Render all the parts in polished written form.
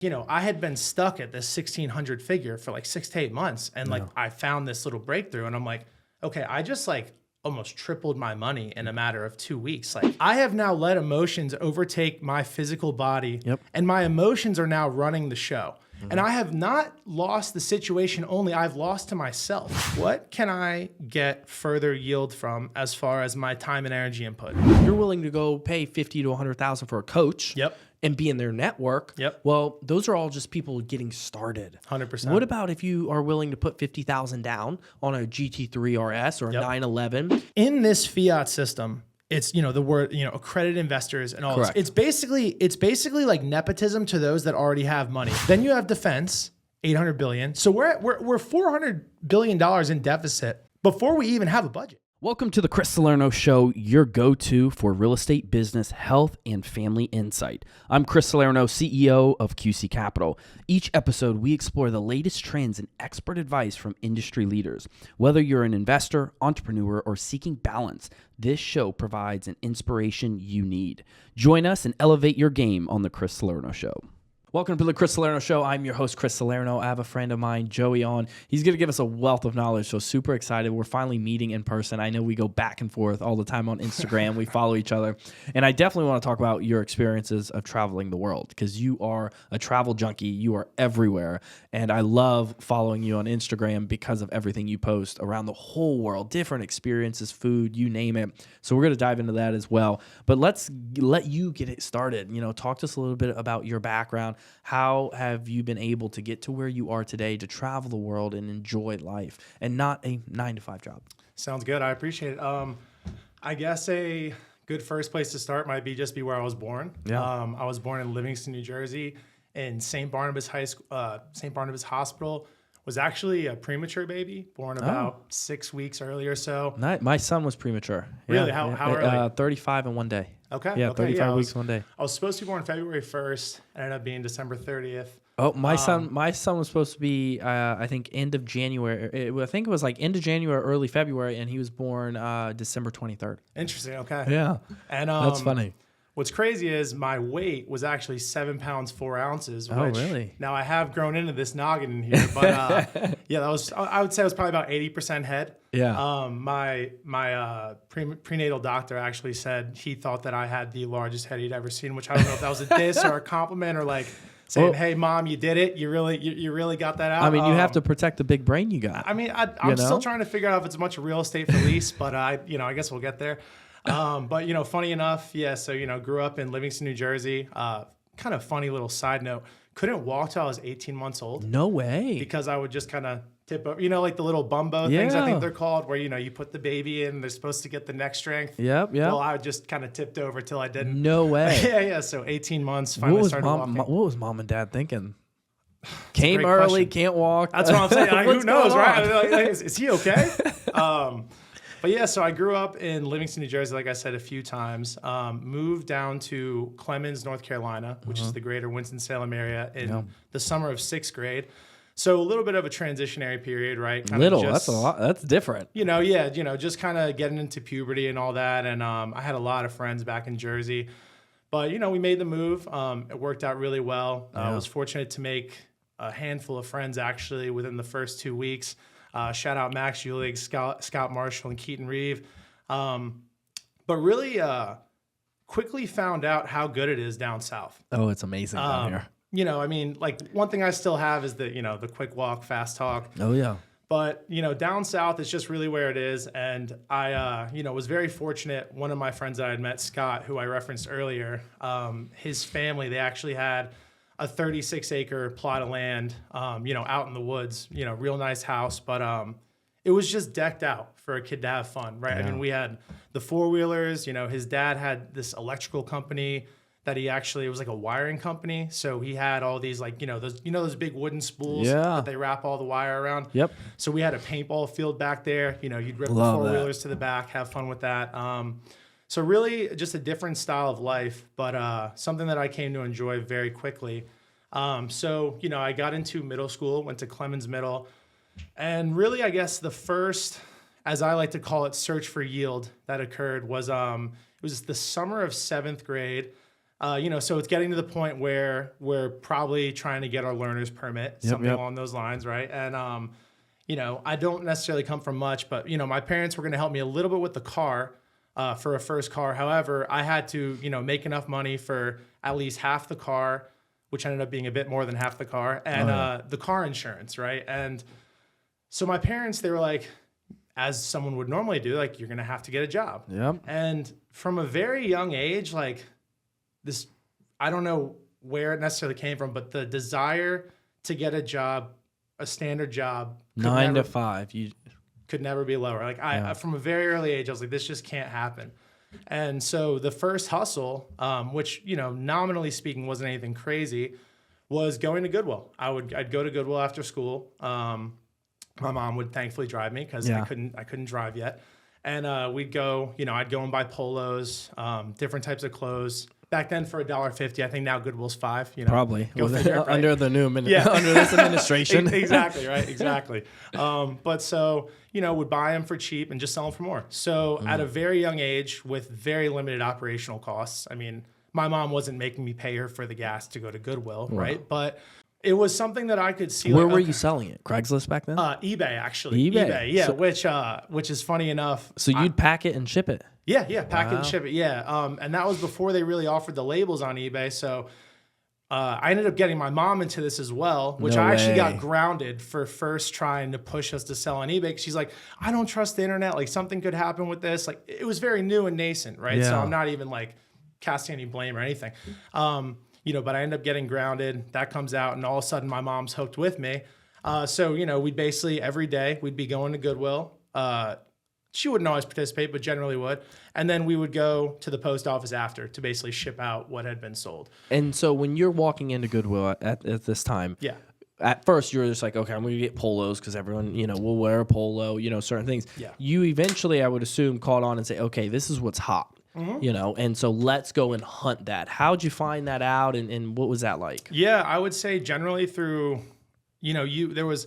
I had been stuck at this 1,600 figure for like 6 to 8 months. And like, I found this little breakthrough and I'm like, okay, I just like almost tripled my money in a matter of 2 weeks. Like I have now let emotions overtake my physical body and my emotions are now running the show. And I have not lost the situation only, I've lost to myself. What can I get further yield from as far as my time and energy input? You're willing to go pay 50 to 100,000 for a coach. And be in their network. Well, those are all just people getting started. 100%. What about if you are willing to put 50,000 down on a GT3 RS or a 911? In this fiat system, it's the word accredited investors and all this. It's basically like nepotism to those that already have money. Then you have defense, 800 billion. So we're $400 billion in deficit before we even have a budget. Welcome to the Chris Salerno Show, your go-to for real estate, business, health, and family insight. I'm Chris Salerno, CEO of QC Capital. Each episode, we explore the latest trends and expert advice from industry leaders. Whether you're an investor, entrepreneur, or seeking balance, this show provides an inspiration you need. Join us and elevate your game on the Chris Salerno Show. Welcome to the Chris Salerno Show. I'm your host, Chris Salerno. I have a friend of mine, Joey, on. He's going to give us a wealth of knowledge, so super excited. We're finally meeting in person. I know we go back and forth all the time on Instagram. We follow each other. And I definitely want to talk about your experiences of traveling the world because you are a travel junkie. You are everywhere. And I love following you on Instagram because of everything you post around the whole world, different experiences, food, you name it. So we're going to dive into that as well. But let's let you get it started. Talk to us a little bit about your background. How have you been able to get to where you are today to travel the world and enjoy life and not a 9-to-5 job? Sounds good. I appreciate it. I guess a good first place to start might be where I was born. I was born in Livingston, New Jersey, in St. Barnabas Hospital. Was actually a premature baby, born about 6 weeks earlier. So my son was premature. Really? How early? 35 in one day. Okay. Yeah, 35 weeks one day. I was supposed to be born February 1st. Ended up being December 30th. Oh, my son was supposed to be, I think, end of January. I think it was like end of January, early February, and he was born December 23rd. Interesting. Okay. Yeah. And that's funny. What's crazy is my weight was actually 7 pounds 4 ounces. Which, really? Now I have grown into this noggin in here, but I would say it was probably about 80% head. Yeah. My prenatal doctor actually said he thought that I had the largest head he'd ever seen, which I don't know if that was a diss or a compliment or like saying, "Hey, mom, you did it. You really got that out." I mean, you have to protect the big brain you got. I mean, I'm still trying to figure out if it's much real estate for lease, but I guess we'll get there. But funny enough, so grew up in Livingston, New Jersey. Kind of funny little side note. Couldn't walk till I was 18 months old. No way. Because I would just kind of tip over, like the little bumbo things, I think they're called, where you put the baby in, they're supposed to get the neck strength. Yep. Well, I just kind of tipped over till I didn't. No way. Yeah. So 18 months, finally started walking. What was mom and dad thinking? Came early, question. Can't walk. That's what I'm saying. Who knows, right? Is he okay? But so I grew up in Livingston, New Jersey, like I said, a few times. Moved down to Clemens, North Carolina, which is the greater Winston-Salem area, in the summer of 6th grade. So a little bit of a transitionary period, right? That's a lot. That's different. Just kind of getting into puberty and all that. And I had a lot of friends back in Jersey. But, we made the move. It worked out really well. I was fortunate to make a handful of friends, actually, within the first 2 weeks. Shout out Max Julig, Scott Marshall, and Keaton Reeve. But really quickly found out how good it is down south. Oh, it's amazing down here. One thing I still have is the quick walk, fast talk. Oh, yeah. But, down south is just really where it is. And I, was very fortunate. One of my friends that I had met, Scott, who I referenced earlier, his family, they actually had a 36-acre plot of land, out in the woods, real nice house. But it was just decked out for a kid to have fun, right? Yeah. I mean, we had the four-wheelers. His dad had this electrical company that it was like a wiring company. So he had all these those big wooden spools that they wrap all the wire around. Yep. So we had a paintball field back there. You'd rip the four-wheelers to the back, have fun with that. So really just a different style of life, but something that I came to enjoy very quickly. So I got into middle school, went to Clemens Middle, and really I guess the first, as I like to call it, search for yield that occurred was it was the summer of 7th grade. So it's getting to the point where we're probably trying to get our learner's permit, something along those lines, right? And, I don't necessarily come from much, but, my parents were going to help me a little bit with the car for a first car. However, I had to, make enough money for at least half the car, which ended up being a bit more than half the car, and the car insurance, right? And so my parents, they were like, as someone would normally do, like, you're going to have to get a job. Yep. And from a very young age, like this, I don't know where it necessarily came from, but the desire to get a job, a standard job, 9 to 5, could never be lower. Like I, from a very early age, I was like, this just can't happen. And so the first hustle, which, nominally speaking wasn't anything crazy, was going to Goodwill. I'd go to Goodwill after school. My mom would thankfully drive me because I couldn't drive yet. And we'd go, I'd go and buy polos, different types of clothes. Back then for $1.50, I think now Goodwill's $5. Probably Figure, right? under the new under this administration. Exactly, right? Exactly. But so, would buy them for cheap and just sell them for more. So at a very young age with very limited operational costs, I mean, my mom wasn't making me pay her for the gas to go to Goodwill, right? But it was something that I could see. Where were you selling it? Craigslist back then? eBay, actually. eBay, yeah. So, which is funny enough. So you'd pack it and ship it? Yeah, pack it and ship it. Yeah, and that was before they really offered the labels on eBay. So I ended up getting my mom into this as well, which I actually got grounded for first trying to push us to sell on eBay. 'Cause she's like, I don't trust the internet. Like something could happen with this. Like it was very new and nascent, right? Yeah. So I'm not even like casting any blame or anything. But I end up getting grounded. That comes out, and all of a sudden, my mom's hooked with me. So we'd basically every day we'd be going to Goodwill. She wouldn't always participate, but generally would. And then we would go to the post office after to basically ship out what had been sold. And so when you're walking into Goodwill at this time, at first you're just like, okay, I'm going to get polos because everyone, will wear a polo, certain things. Yeah. You eventually, I would assume, caught on and say, okay, this is what's hot. And so let's go and hunt that. How'd you find that out, and what was that like? Yeah, I would say generally through, there was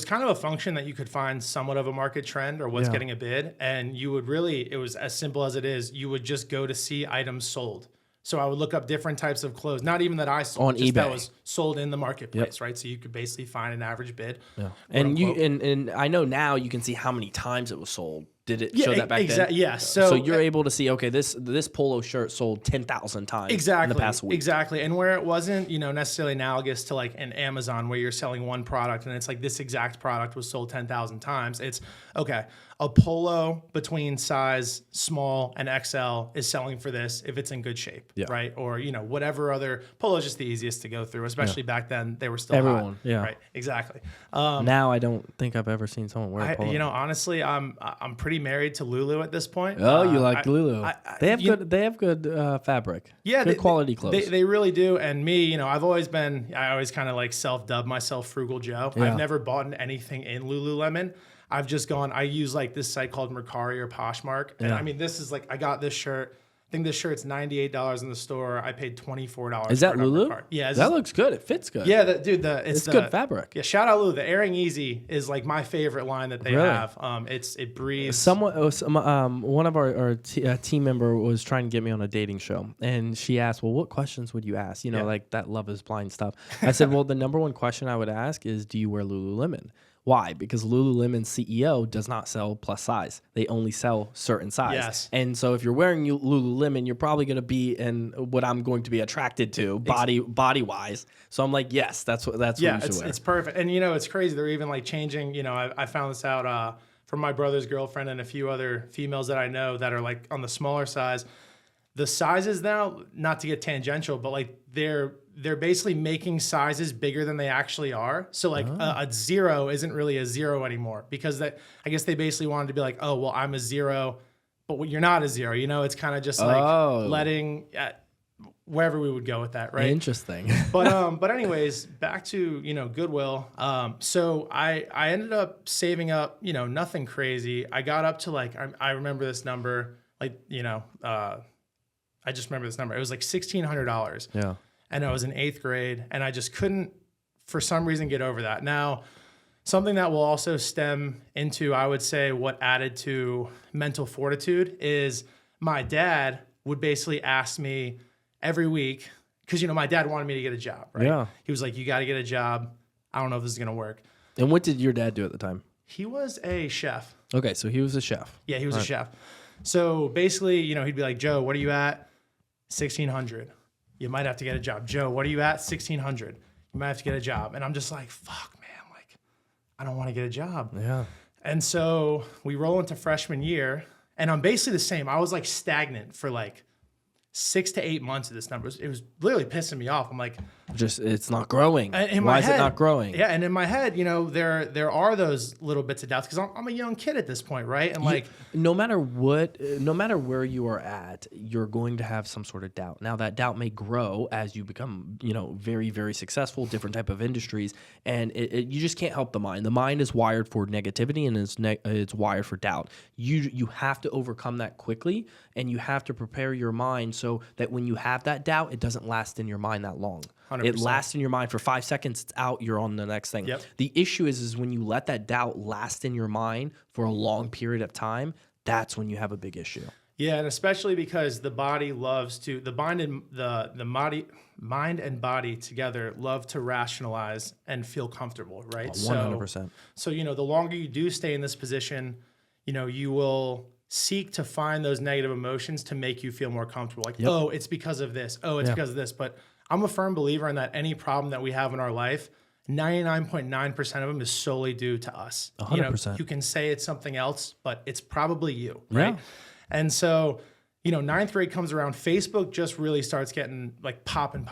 kind of a function that you could find somewhat of a market trend or what's getting a bid, and you would it was as simple as it is. You would just go to see items sold. So I would look up different types of clothes, not even that I sold, on just eBay that was sold in the marketplace, right? So you could basically find an average bid. Yeah. And I know now you can see how many times it was sold. Did it show that back then? Yeah. So you're able to see, okay, this polo shirt sold 10,000 times in the past week. Exactly. And where it wasn't, necessarily analogous to like an Amazon where you're selling one product and it's like this exact product was sold 10,000 times. It's okay. A polo between size small and XL is selling for this if it's in good shape, right? Or, whatever other polo is just the easiest to go through, especially back then they were still hot. Right. Exactly. Now I don't think I've ever seen someone wear a polo. Honestly, I'm pretty married to Lulu at this point. Oh, you like Lulu? They have good fabric. Yeah, good quality clothes. They really do. And me, I always kind of like self-dubbed myself Frugal Joe. Yeah. I've never bought anything in Lululemon. I've just I use like this site called Mercari or Poshmark. And I mean, this is like, I got this shirt. I think this shirt's $98 in the store. I paid $24. Is that Lulu? Yeah. That looks good. It fits good. Yeah, it's good fabric. Yeah, shout out Lulu. The Airing Easy is like my favorite line that they have. It breathes. One of our team member was trying to get me on a dating show, and she asked, well, what questions would you ask? Like that Love is Blind stuff. I said, well, the number one question I would ask is, do you wear Lululemon? Why? Because Lululemon's CEO does not sell plus size. They only sell certain size. Yes. And so if you're wearing Lululemon, you're probably going to be in what I'm going to be attracted to body wise. So I'm like, yes, that's what you should wear. It's perfect. And it's crazy. They're even like changing, I found this out from my brother's girlfriend and a few other females that I know that are like on the smaller size. The sizes now, not to get tangential, but like they're basically making sizes bigger than they actually are. So like a 0 isn't really a 0 anymore because I guess they basically wanted to be like, oh, well, I'm a 0, but you're not a 0. It's kind of just like letting wherever we would go with that, right? Interesting. But anyways, back to Goodwill. So I ended up saving up, nothing crazy. I got up to like I remember this number, like I just remember this number. It was like $1,600. Yeah. And I was in 8th grade, and I just couldn't, for some reason, get over that. Now, something that will also stem into, I would say, what added to mental fortitude is my dad would basically ask me every week, because, my dad wanted me to get a job, right? Yeah. He was like, you got to get a job. I don't know if this is going to work. And what did your dad do at the time? He was a chef. Okay, so he was a chef. Yeah, he was a chef. So basically, he'd be like, Joe, what are you at? 1,600. You might have to get a job. Joe, what are you at? 1,600. You might have to get a job. And I'm just like, fuck, man. Like, I don't want to get a job. Yeah. And so we roll into freshman year, and I'm basically the same. I was like stagnant for like 6 to 8 months of this number. It was literally pissing me off. I'm like, It's not growing. Why is it not growing? Yeah, and in my head, there are those little bits of doubts because I'm a young kid at this point, right? And like, no matter where you are at, you're going to have some sort of doubt. Now that doubt may grow as you become, very, very successful, different type of industries, and you just can't help the mind. The mind is wired for negativity, and it's wired for doubt. You have to overcome that quickly, and you have to prepare your mind so that when you have that doubt, it doesn't last in your mind that long. 100%. It lasts in your mind for 5 seconds. It's out. You're on the next thing. Yep. The issue is when you let that doubt last in your mind for a long period of time. That's when you have a big issue. Yeah, and especially because the body loves to mind and body together love to rationalize and feel comfortable, right? 100%. So the longer you do stay in this position, you will seek to find those negative emotions to make you feel more comfortable. Like, oh, it's because of this. Oh, it's because of this. But I'm a firm believer in that any problem that we have in our life, 99.9% of them is solely due to us. 100%. You can say it's something else, but it's probably you, right? Yeah. And so, ninth grade comes around, Facebook just really starts getting like popping.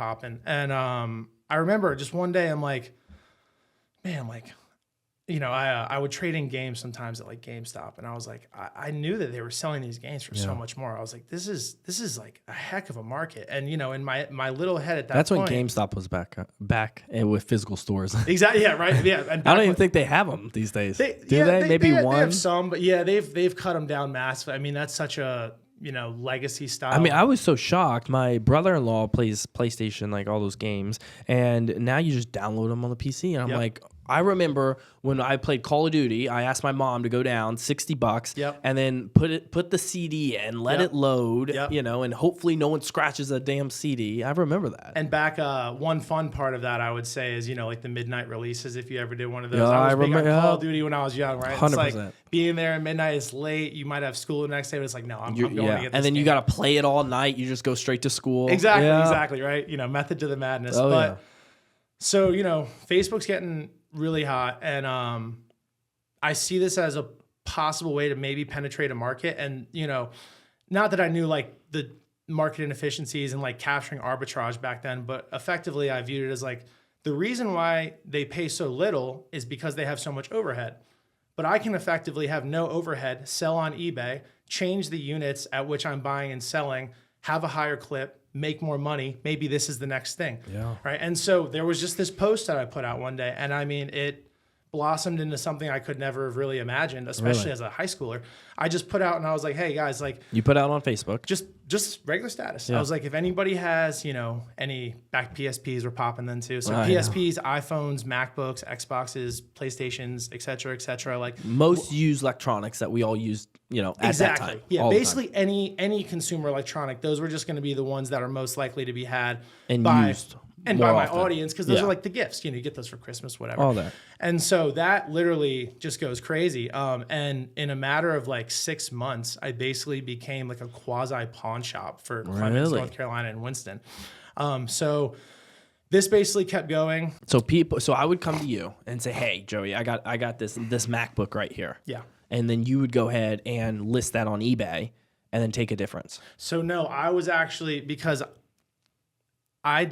And I remember just one day I'm like, man, like, I would trade in games sometimes at like GameStop, and I was like, I knew that they were selling these games for so much more. I was like, this is like a heck of a market. And in my little head at that That's point, when GameStop was back with physical stores. Exactly. Yeah. Right. Yeah. And I don't even think they have them these days. Do they? Maybe one. They have some, but yeah, they've cut them down massively. I mean, that's such a legacy style. I mean, I was so shocked. My brother-in-law plays PlayStation, like all those games, and now you just download them on the PC. And I'm like, I remember when I played Call of Duty, I asked my mom to go down $60 and then put the CD in, let it load, and hopefully no one scratches a damn CD. I remember that. And back, one fun part of that I would say is, like the midnight releases, if you ever did one of those. Yeah, I was big remember, on Call of Duty when I was young, right? 100%. It's like being there at midnight is late. You might have school the next day, but it's like, no, I'm going to get this and then game. you got to play it all night. You just go straight to school. Exactly, right? Method to the madness. So, Facebook's getting really hot, and I see this as a possible way to maybe penetrate a market. And not that I knew like the market inefficiencies and like capturing arbitrage back then, but effectively I viewed it as like the reason why they pay so little is because they have so much overhead. But I can effectively have no overhead, sell on eBay, change the units at which I'm buying and selling, have a higher clip, make more money. Maybe this is the next thing. Yeah. Right. And so there was just this post that I put out one day, and I mean, it blossomed into something I could never have really imagined, especially as a high schooler. I just put out and I was like, hey guys, like, you put out on Facebook, just regular status. I was like, if anybody has, any back PSPs were popping then too. So PSPs, iPhones, MacBooks, Xboxes, PlayStations, et cetera, like most used electronics that we all used, at that time. Yeah. Basically any consumer electronic, those were just going to be the ones that are most likely to be had and used. And by my audience, because those are like the gifts, you get those for Christmas, whatever. All that. And so that literally just goes crazy. And in a matter of like 6 months, I basically became like a quasi pawn shop for Clemens, North Carolina, and Winston. So this basically kept going. So I would come to you and say, hey, Joey, I got this MacBook right here. Yeah. And then you would go ahead and list that on eBay and then take a difference. So no, I was actually, because I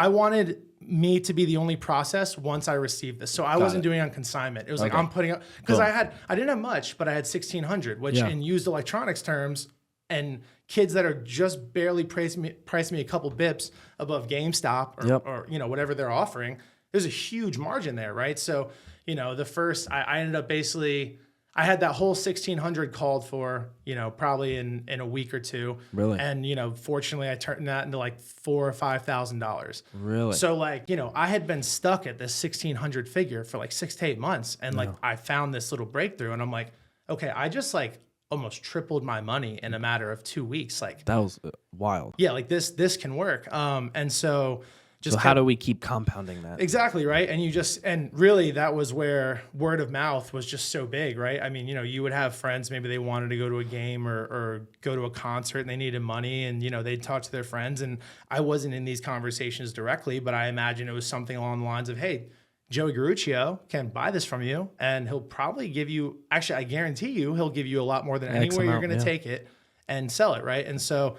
wanted me to be the only process once I received this. So I wasn't doing it on consignment. It was like, I'm putting up, because I didn't have much, but I had 1,600, which in used electronics terms, and kids that are just barely price me a couple bips above GameStop or whatever they're offering, there's a huge margin there, right? So, the first, I ended up basically, I had that whole 1,600 called for, probably in a week or two. Really? And, fortunately I turned that into like $4,000 or $5,000. Really? So like, I had been stuck at this 1,600 figure for like 6 to 8 months. And like, I found this little breakthrough, and I'm like, okay, I just like almost tripled my money in a matter of 2 weeks. Like, That was wild. yeah, like this can work. And so just So how do we keep compounding that? exactly, right? And really that was where word of mouth was just so big, right? I mean, you would have friends, maybe they wanted to go to a game or go to a concert and they needed money, and they'd talk to their friends, and I wasn't in these conversations directly, but I imagine it was something along the lines of, hey, Joey Garuccio can buy this from you, and he'll probably give you, actually, I guarantee you, he'll give you a lot more than anywhere you're going to take it and sell it, right? And so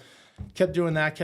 kept doing that.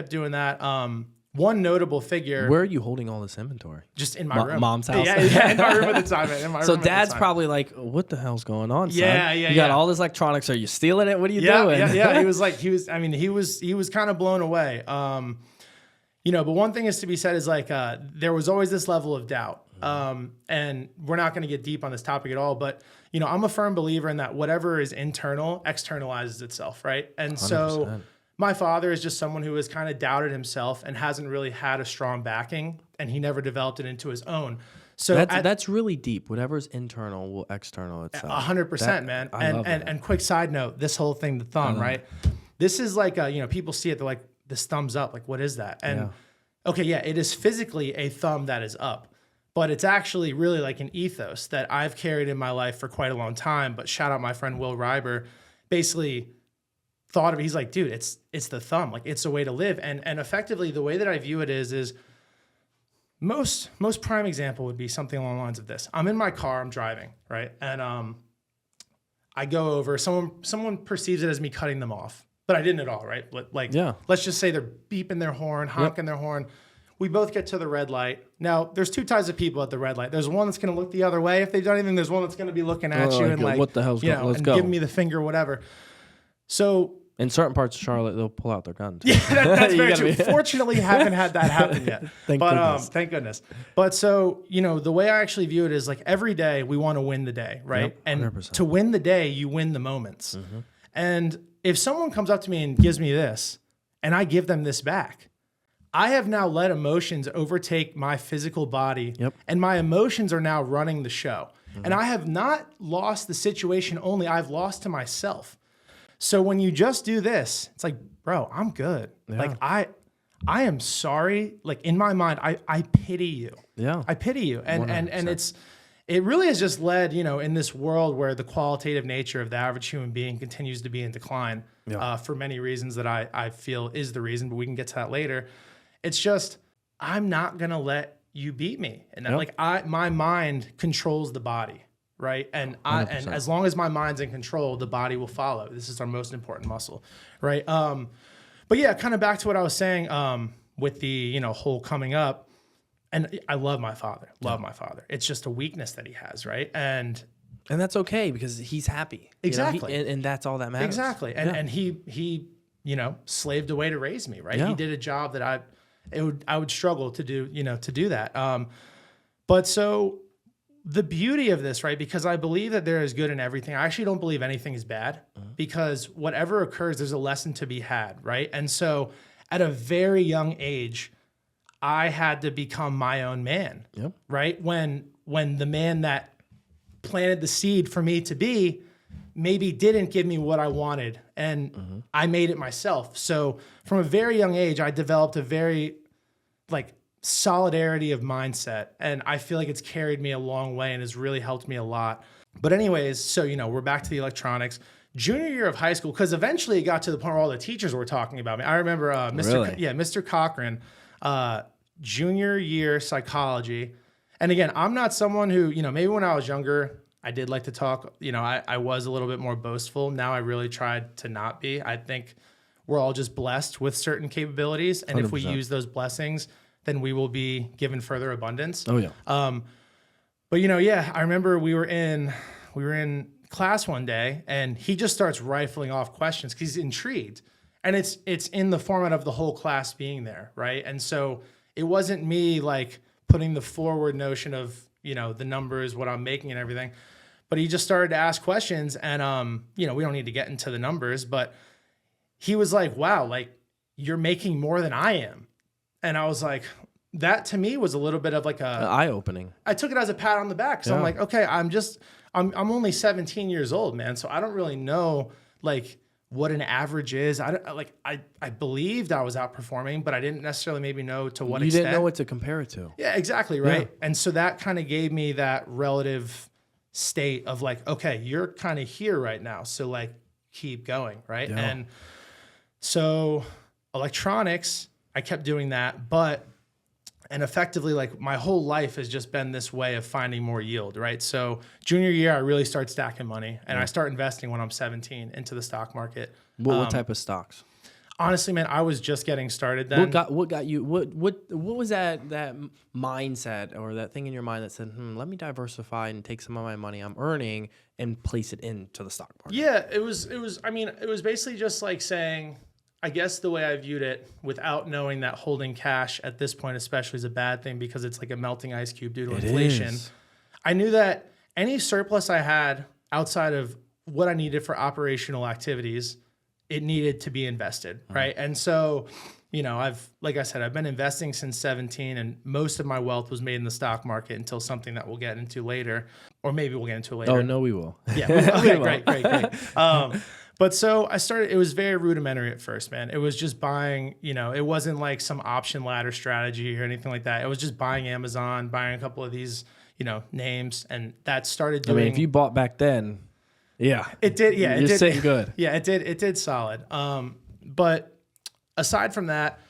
One notable figure. Where are you holding all this inventory? Just in my room. Mom's house? Yeah, in my room at the time. Man, in my So room at the dad's time. probably like, what the hell's going on, son? Yeah. You got all this electronics. Are you stealing it? What are you doing? Yeah. He was kind of blown away. But one thing is to be said is like, there was always this level of doubt. And we're not going to get deep on this topic at all, but I'm a firm believer in that whatever is internal externalizes itself. Right. And 100%. so my father is just someone who has kind of doubted himself and hasn't really had a strong backing, and he never developed it into his own. So that's really deep. Whatever's internal will external itself. 100%, man. I love that. And quick side note, this whole thing, the thumb, right? This is like, people see it, they're like, this thumbs up. Like, what is that? And okay, yeah, it is physically a thumb that is up, but it's actually really like an ethos that I've carried in my life for quite a long time. But shout out my friend Will Reiber, basically thought of it. He's like, dude, it's the thumb. Like, it's a way to live. And effectively the way that I view it is most prime example would be something along the lines of this. I'm in my car, I'm driving, right? And I go over, someone perceives it as me cutting them off, but I didn't at all, right? Like, let's just say they're beeping their horn, honking their horn. We both get to the red light. Now, there's two types of people at the red light. There's one that's going to look the other way if they've done anything. There's one that's going to be looking at you and like, what the hell's going on? Let's and go. giving me the finger, whatever. So in certain parts of Charlotte, they'll pull out their guns. yeah, that's very true. Fortunately, haven't had that happen yet. Thank goodness. Thank goodness. But so, the way I actually view it is like every day we want to win the day, right? Yep, and 100%. to win the day, you win the moments. And if someone comes up to me and gives me this, and I give them this back, I have now let emotions overtake my physical body, and my emotions are now running the show. And I have not lost the situation only, I've lost to myself. So when you just do this, it's like, bro, I'm good. Yeah. Like I am sorry. Like in my mind, I pity you. Yeah. I pity you. And 100%. it really has just led, in this world where the qualitative nature of the average human being continues to be in decline for many reasons that I feel is the reason, but we can get to that later. It's just, I'm not going to let you beat me. And my mind controls the body. Right. And and as long as my mind's in control, the body will follow. This is our most important muscle. Right. But yeah, kind of back to what I was saying with the, whole coming up. And I love my father. It's just a weakness that he has. Right. And that's okay because he's happy. Exactly. And that's all that matters. Exactly. And he slaved away to raise me. Right. Yeah. He did a job that I would struggle to do, to do that. But so the beauty of this, right? Because I believe that there is good in everything. I actually don't believe anything is bad because whatever occurs, there's a lesson to be had, right? And so at a very young age, I had to become my own man, right? When the man that planted the seed for me to be maybe didn't give me what I wanted, and I made it myself. So from a very young age, I developed a very solidarity of mindset, and I feel like it's carried me a long way and has really helped me a lot. But anyways, so we're back to the electronics. Junior year of high school, because eventually it got to the point where all the teachers were talking about me. I remember Mr. Cochran, junior year psychology. And again, I'm not someone who, maybe when I was younger, I did like to talk. I was a little bit more boastful. Now I really tried to not be. I think we're all just blessed with certain capabilities, and 100%. If we use those blessings, then we will be given further abundance. Oh yeah. But I remember we were in class one day, and he just starts rifling off questions because he's intrigued, and it's in the format of the whole class being there, right? And so it wasn't me like putting the forward notion of the numbers, what I'm making, and everything, but he just started to ask questions, and we don't need to get into the numbers, but he was like, "Wow, like you're making more than I am." And I was like, that to me was a little bit of like eye-opening. I took it as a pat on the back. So I'm like, okay, I'm only 17 years old, man. So I don't really know like what an average is. I believed I was outperforming, but I didn't necessarily maybe know to what You extent. didn't know what to compare it to. Yeah, exactly. Right. And so that kind of gave me that relative state of like, okay, you're kind of here right now. So like keep going. Right. Yeah. And so electronics, I kept doing that, and effectively, like my whole life has just been this way of finding more yield, right? So junior year, I really start stacking money, and I start investing when I'm 17 into the stock market. What type of stocks? Honestly, man, I was just getting started then. What got you? What was that mindset or that thing in your mind that said, let me diversify and take some of my money I'm earning and place it into the stock market? Yeah, it was. I mean, it was basically just like saying, I guess the way I viewed it, without knowing that holding cash at this point especially is a bad thing because it's like a melting ice cube due to inflation. I knew that any surplus I had outside of what I needed for operational activities, it needed to be invested, right? And so, like I said, I've been investing since 17, and most of my wealth was made in the stock market until something that we'll get into later, or maybe we'll get into later. Oh, no, we will. Yeah. Okay, great. But so I started, it was very rudimentary at first, man. It was just buying, it wasn't like some option ladder strategy or anything like that. It was just buying Amazon, buying a couple of these, names. And that started doing. I mean, if you bought back then, yeah. It did. Yeah. You're sitting good. Yeah, it did. It did solid. But aside from that,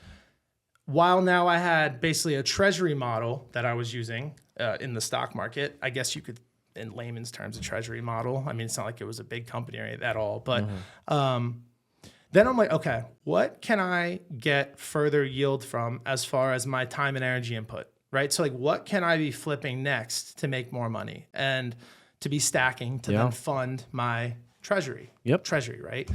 while now I had basically a treasury model that I was using in the stock market, I guess you could, in layman's terms, a treasury model. I mean, it's not like it was a big company or anything at all, but then I'm like, okay, what can I get further yield from as far as my time and energy input, right? So like, what can I be flipping next to make more money and to be stacking to then fund my treasury, right?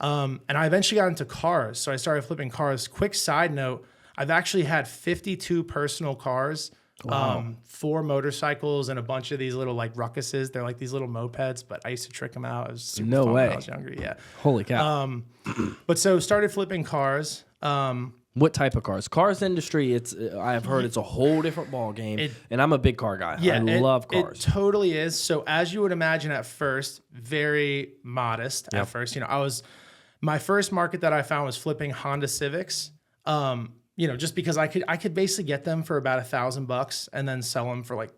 And I eventually got into cars. So I started flipping cars. Quick side note, I've actually had 52 personal cars. Wow. 4 motorcycles and a bunch of these little like ruckuses. They're like these little mopeds, but I used to trick them out. It was super fun when I was younger. Yeah. Holy cow. But so started flipping cars. What type of cars? Cars industry, I've heard it's a whole different ball game, and I'm a big car guy. Yeah, I love cars. It totally is. So as you would imagine at first, very modest at first. My first market that I found was flipping Honda Civics. Just because I could basically get them for about $1,000 and then sell them for like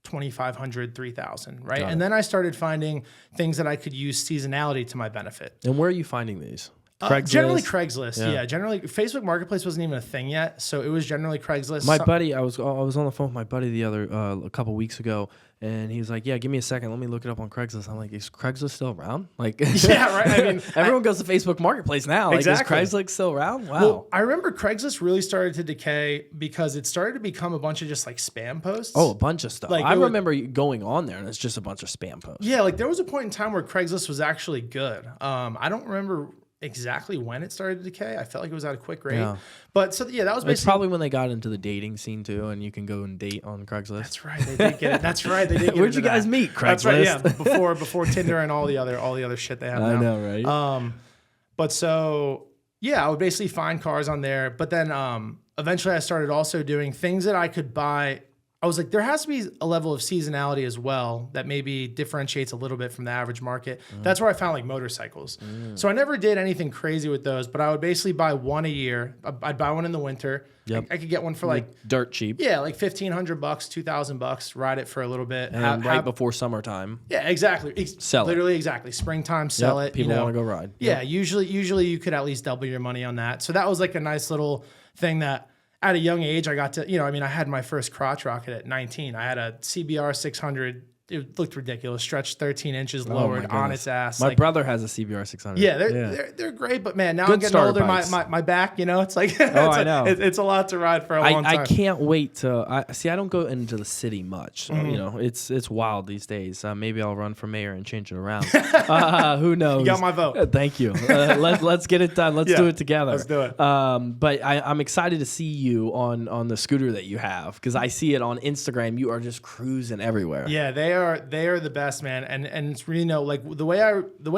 $2,500, $3,000, right? And then I started finding things that I could use seasonality to my benefit. And where are you finding these? Craigslist? Generally Craigslist, yeah. Generally, Facebook Marketplace wasn't even a thing yet, so it was generally Craigslist. My buddy, I was on the phone with my buddy a couple weeks ago, and he was like, "Yeah, give me a second, let me look it up on Craigslist." I'm like, "Is Craigslist still around?" Like, yeah, right. I mean, everyone goes to Facebook Marketplace now. Exactly. Like, is Craigslist still around? Wow. Well, I remember Craigslist really started to decay because it started to become a bunch of just like spam posts. Oh, a bunch of stuff. Like, I remember going on there, and it's just a bunch of spam posts. Yeah, like there was a point in time where Craigslist was actually good. I don't remember exactly when it started to decay. I felt like it was at a quick rate. Yeah. But so yeah, that was basically... It's probably when they got into the dating scene too, and you can go and date on Craigslist. That's right. They did get it. That's right. They did get Where'd you guys meet? Craigslist. That's right, yeah. Before Tinder and all the other shit they have now. I know, right? But so yeah, I would basically find cars on there. But then eventually I started also doing things that I could buy. I was like, there has to be a level of seasonality as well that maybe differentiates a little bit from the average market. That's where I found like motorcycles. So I never did anything crazy with those, but I would basically buy one a year. I'd buy one in the winter. Yep. I could get one for like dirt cheap. Yeah, like $1,500, $2,000. Ride it for a little bit. And right before summertime. Yeah, exactly. Sell literally, it. Exactly. Springtime, sell it. People want to go ride. Yeah, usually you could at least double your money on that. So that was like a nice little thing that at a young age, I got to, I had my first crotch rocket at 19. I had a CBR 600. It looked ridiculous. Stretched 13 inches lowered on its ass. My brother has a CBR 600. Yeah, they're great. But man, now I'm getting older. My back, it's like I know. It's a lot to ride for a long time. I can't wait to. I don't go into the city much. So, it's wild these days. Maybe I'll run for mayor and change it around. Who knows? You got my vote. Thank you. Let's get it done. Let's do it together. Let's do it. But I'm excited to see you on the scooter that you have, because I see it on Instagram. You are just cruising everywhere. Yeah, they are the best, man. And it's really like the way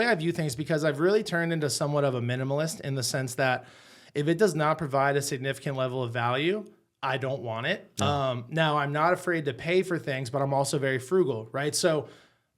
I view things, because I've really turned into somewhat of a minimalist in the sense that if it does not provide a significant level of value, I don't want it. Yeah. Now I'm not afraid to pay for things, but I'm also very frugal, right? So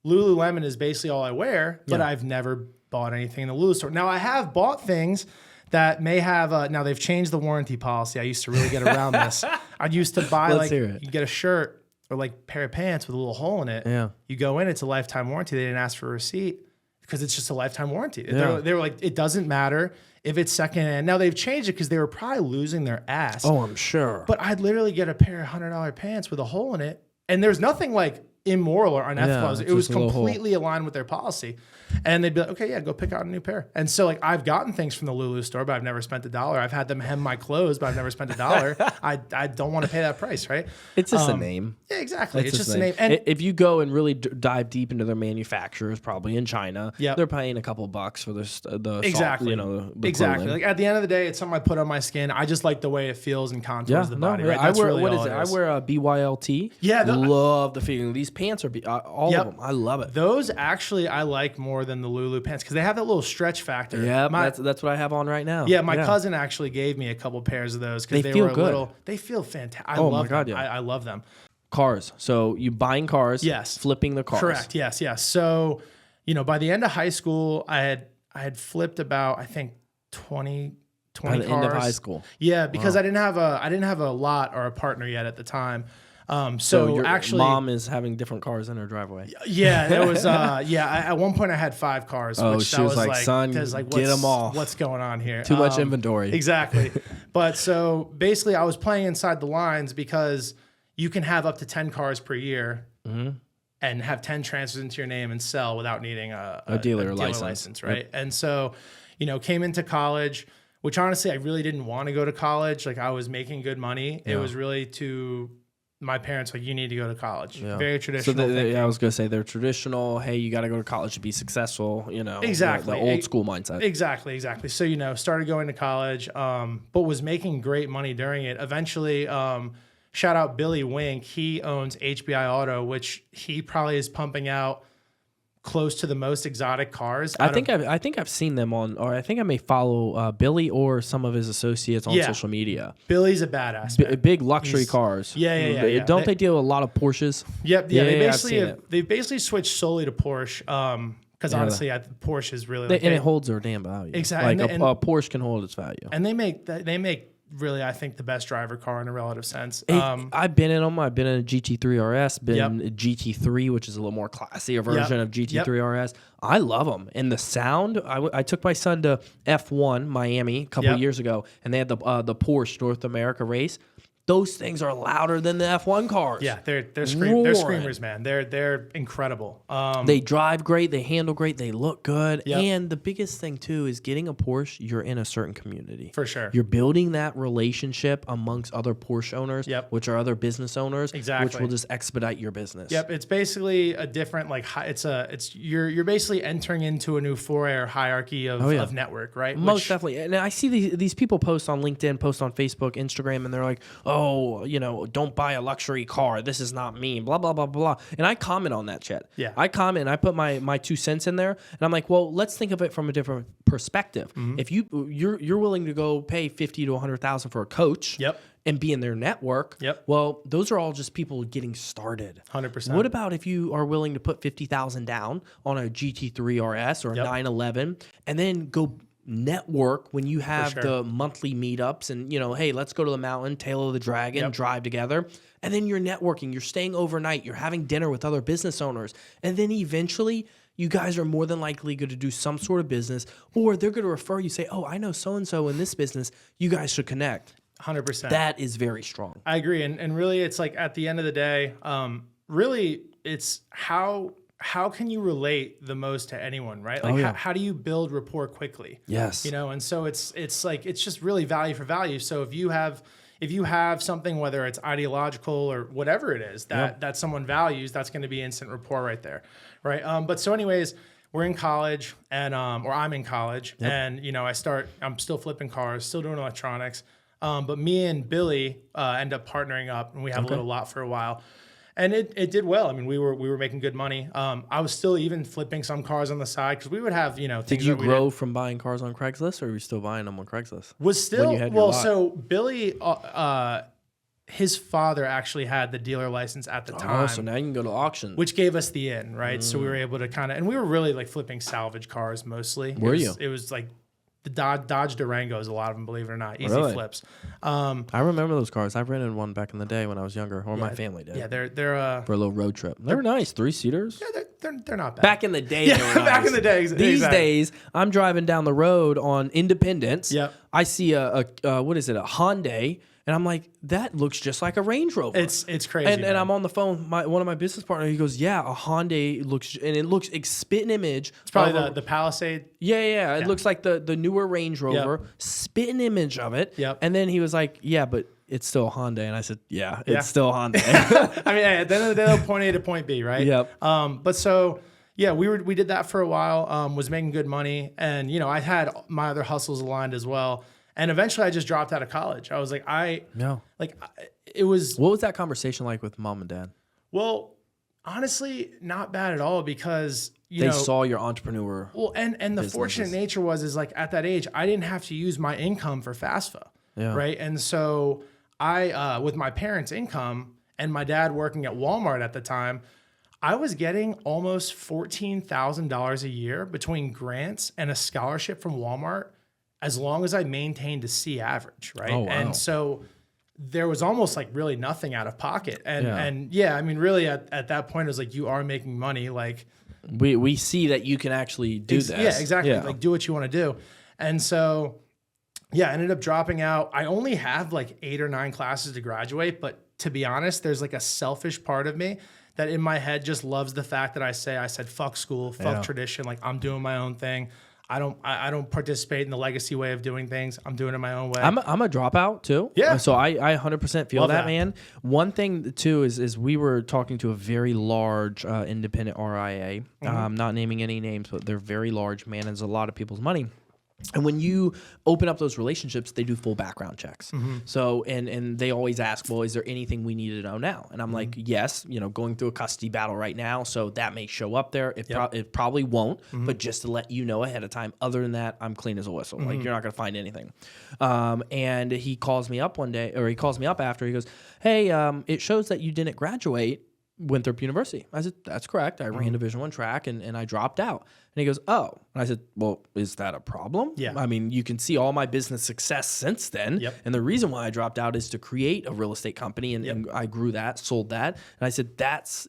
Lululemon is basically all I wear, but I've never bought anything in the Lulu store. Now I have bought things that may have, now they've changed the warranty policy. I used to really get around this. I used to buy you get a shirt or like pair of pants with a little hole in it. Yeah. You go in, it's a lifetime warranty. They didn't ask for a receipt because it's just a lifetime warranty. They were like, it doesn't matter if it's secondhand. Now they've changed it because they were probably losing their ass. Oh, I'm sure. But I'd literally get a pair of $100 pants with a hole in it. And there's nothing like immoral or unethical. It was completely aligned with their policy. And they'd be like, okay, yeah, go pick out a new pair. And so like I've gotten things from the Lulu store, but I've never spent $1. I've had them hem my clothes, but I've never spent $1. I don't want to pay that price, right? It's just a name. Yeah, exactly. It's just a name. And if you go and really dive deep into their manufacturers, probably in China, they're paying a couple bucks for the exactly. the exactly. clothing. Like at the end of the day, it's something I put on my skin. I just like the way it feels and contours the body. Right? That's really all it is. I wear a BYLT. Yeah, love the feeling. These pants are all of them. I love it. Those actually I like more than the Lulu pants because they have that little stretch factor. Yeah, that's what I have on right now. Yeah, my cousin actually gave me a couple pairs of those because they feel were good. They feel fantastic. Oh my God, yeah. I love them. Cars. So you buying cars, yes, flipping the cars. Correct. Yes. So, by the end of high school, I had flipped about I think 20 by the cars. end of high school. Yeah, because I didn't have a lot or a partner yet at the time. So your actually, mom is having different cars in her driveway. Yeah, it was. At one point I had 5 cars. Oh, which she was like, "Son, get them all. What's going on here? Too much inventory." Exactly. But so basically, I was playing inside the lines because you can have up to 10 cars per year and have 10 transfers into your name and sell without needing a dealer license, right? Yep. And so, came into college. Which honestly, I really didn't want to go to college. Like I was making good money. Yeah. It was really to my parents, like, you need to go to college. Yeah. Very traditional. So I was going to say they're traditional. Hey, you got to go to college to be successful. Exactly. The old school mindset. Exactly. So, started going to college, but was making great money during it. Eventually, shout out Billy Wink. He owns HBI Auto, which he probably is pumping out close to the most exotic cars. I think I've seen them on, or I think I may follow Billy or some of his associates on social media. Billy's a badass. Big luxury cars. Yeah. Don't they deal with a lot of Porsches? Yep. Yeah. They basically switched solely to Porsche. Because honestly, Porsche is really and it holds their damn value. Exactly. Like a Porsche can hold its value. And they make really, I think, the best driver car in a relative sense. I've been in them. I've been in a GT3 RS, been a GT3, which is a little more classier version of GT3 RS. I love them. And the sound, I took my son to F1 Miami a couple years ago, and they had the Porsche North America race. Those things are louder than the F1 cars. Yeah, they're screamers, man. They're incredible. They drive great, they handle great, they look good. Yep. And the biggest thing too is getting a Porsche, you're in a certain community. For sure. You're building that relationship amongst other Porsche owners, which are other business owners, which will just expedite your business. Yep, it's basically a different you're basically entering into a new four-layer hierarchy of network, right? Most definitely. And I see these people post on LinkedIn, post on Facebook, Instagram, and they're like, don't buy a luxury car. This is not me. Blah, blah, blah, blah. And I comment on that shit. Yeah. I comment and I put my 2 cents in there. And I'm like, well, let's think of it from a different perspective. Mm-hmm. If you're willing to go pay $50,000 to $100,000 for a coach and be in their network, well, those are all just people getting started. 100%. What about if you are willing to put $50,000 down on a GT3 RS or a 911 and then go network when you have the monthly meetups and, hey, let's go to the mountain, tail of the dragon, drive together. And then you're networking, you're staying overnight, you're having dinner with other business owners. And then eventually you guys are more than likely going to do some sort of business, or they're going to refer you, say, oh, I know so-and-so in this business. You guys should connect. 100%. That is very strong. I agree. And really, it's like at the end of the day, really it's how can you relate the most to anyone, right? Like how do you build rapport quickly? Yes. And so it's like, it's just really value for value. So if you have something, whether it's ideological or whatever it is that someone values, that's going to be instant rapport right there. Right. But so anyways, we're in college and, or I'm in college and, I'm still flipping cars, still doing electronics. But me and Billy, end up partnering up and we have a little lot for a while. And it did well. I mean, we were making good money. I was still even flipping some cars on the side because we would have, things. Did you grow from buying cars on Craigslist, or were you still buying them on Craigslist? Was still so Billy. his father actually had the dealer license at the time. Oh, so now you can go to auction. Which gave us the in, right? So we were able to kind of, and we were really like flipping salvage cars mostly. It was like the Dodge Durangos, a lot of them, believe it or not, easy flips. I remember those cars. I rented one back in the day when I was younger, or my family did. Yeah, they're for a little road trip. They were nice, 3-seaters. Yeah, they're not bad. Back in the day, they were nice. Back in the day. These days, I'm driving down the road on Independence. Yep. I see a Hyundai. And I'm like, that looks just like a Range Rover. It's crazy. And I'm on the phone with one of my business partners. He goes, yeah, a Hyundai looks, and it looks spit an image. It's probably the Palisade. Yeah. It looks like the newer Range Rover. Yep. Spit an image of it. Yep. And then he was like, yeah, but it's still a Hyundai. And I said, yeah, it's still a Hyundai. I mean, at the end of the day, point A to point B, right? Yep. But so, yeah, we did that for a while, was making good money. And, I had my other hustles aligned as well. And eventually I just dropped out of college. I was like, it was. What was that conversation like with mom and dad? Well, honestly, not bad at all because, they saw your entrepreneur. Well, and the fortunate nature is like at that age, I didn't have to use my income for FAFSA. Yeah. Right. And so I, with my parents' income and my dad working at Walmart at the time, I was getting almost $14,000 a year between grants and a scholarship from Walmart, as long as I maintained a C average, right? Oh, wow. And so there was almost like really nothing out of pocket. And I mean, really at that point, it was like, you are making money. Like we see that you can actually do this. Yeah, exactly. Yeah. Like do what you want to do. And so, I ended up dropping out. I only have like 8 or 9 classes to graduate, but to be honest, there's like a selfish part of me that in my head just loves the fact that I said, fuck school, fuck tradition. Like I'm doing my own thing. I don't participate in the legacy way of doing things. I'm doing it my own way. I'm a dropout too. Yeah. So I 100% feel Love that, man. One thing too is we were talking to a very large independent RIA. Not naming any names, but they're very large, manages a lot of people's money. And when you open up those relationships, they do full background checks. So, and they always ask, well, is there anything we need to know now? And I'm like, yes, going through a custody battle right now. So that may show up there. It probably won't, but just to let you know ahead of time. Other than that, I'm clean as a whistle. Like you're not going to find anything. And he calls me up one day, or he calls me up after. He goes, hey, it shows that you didn't graduate Winthrop University. I said, that's correct. I ran Division I track and I dropped out. And he goes, oh. And I said, well, is that a problem? Yeah. I mean, you can see all my business success since then. Yep. And the reason why I dropped out is to create a real estate company. And I grew that, sold that. And I said, that's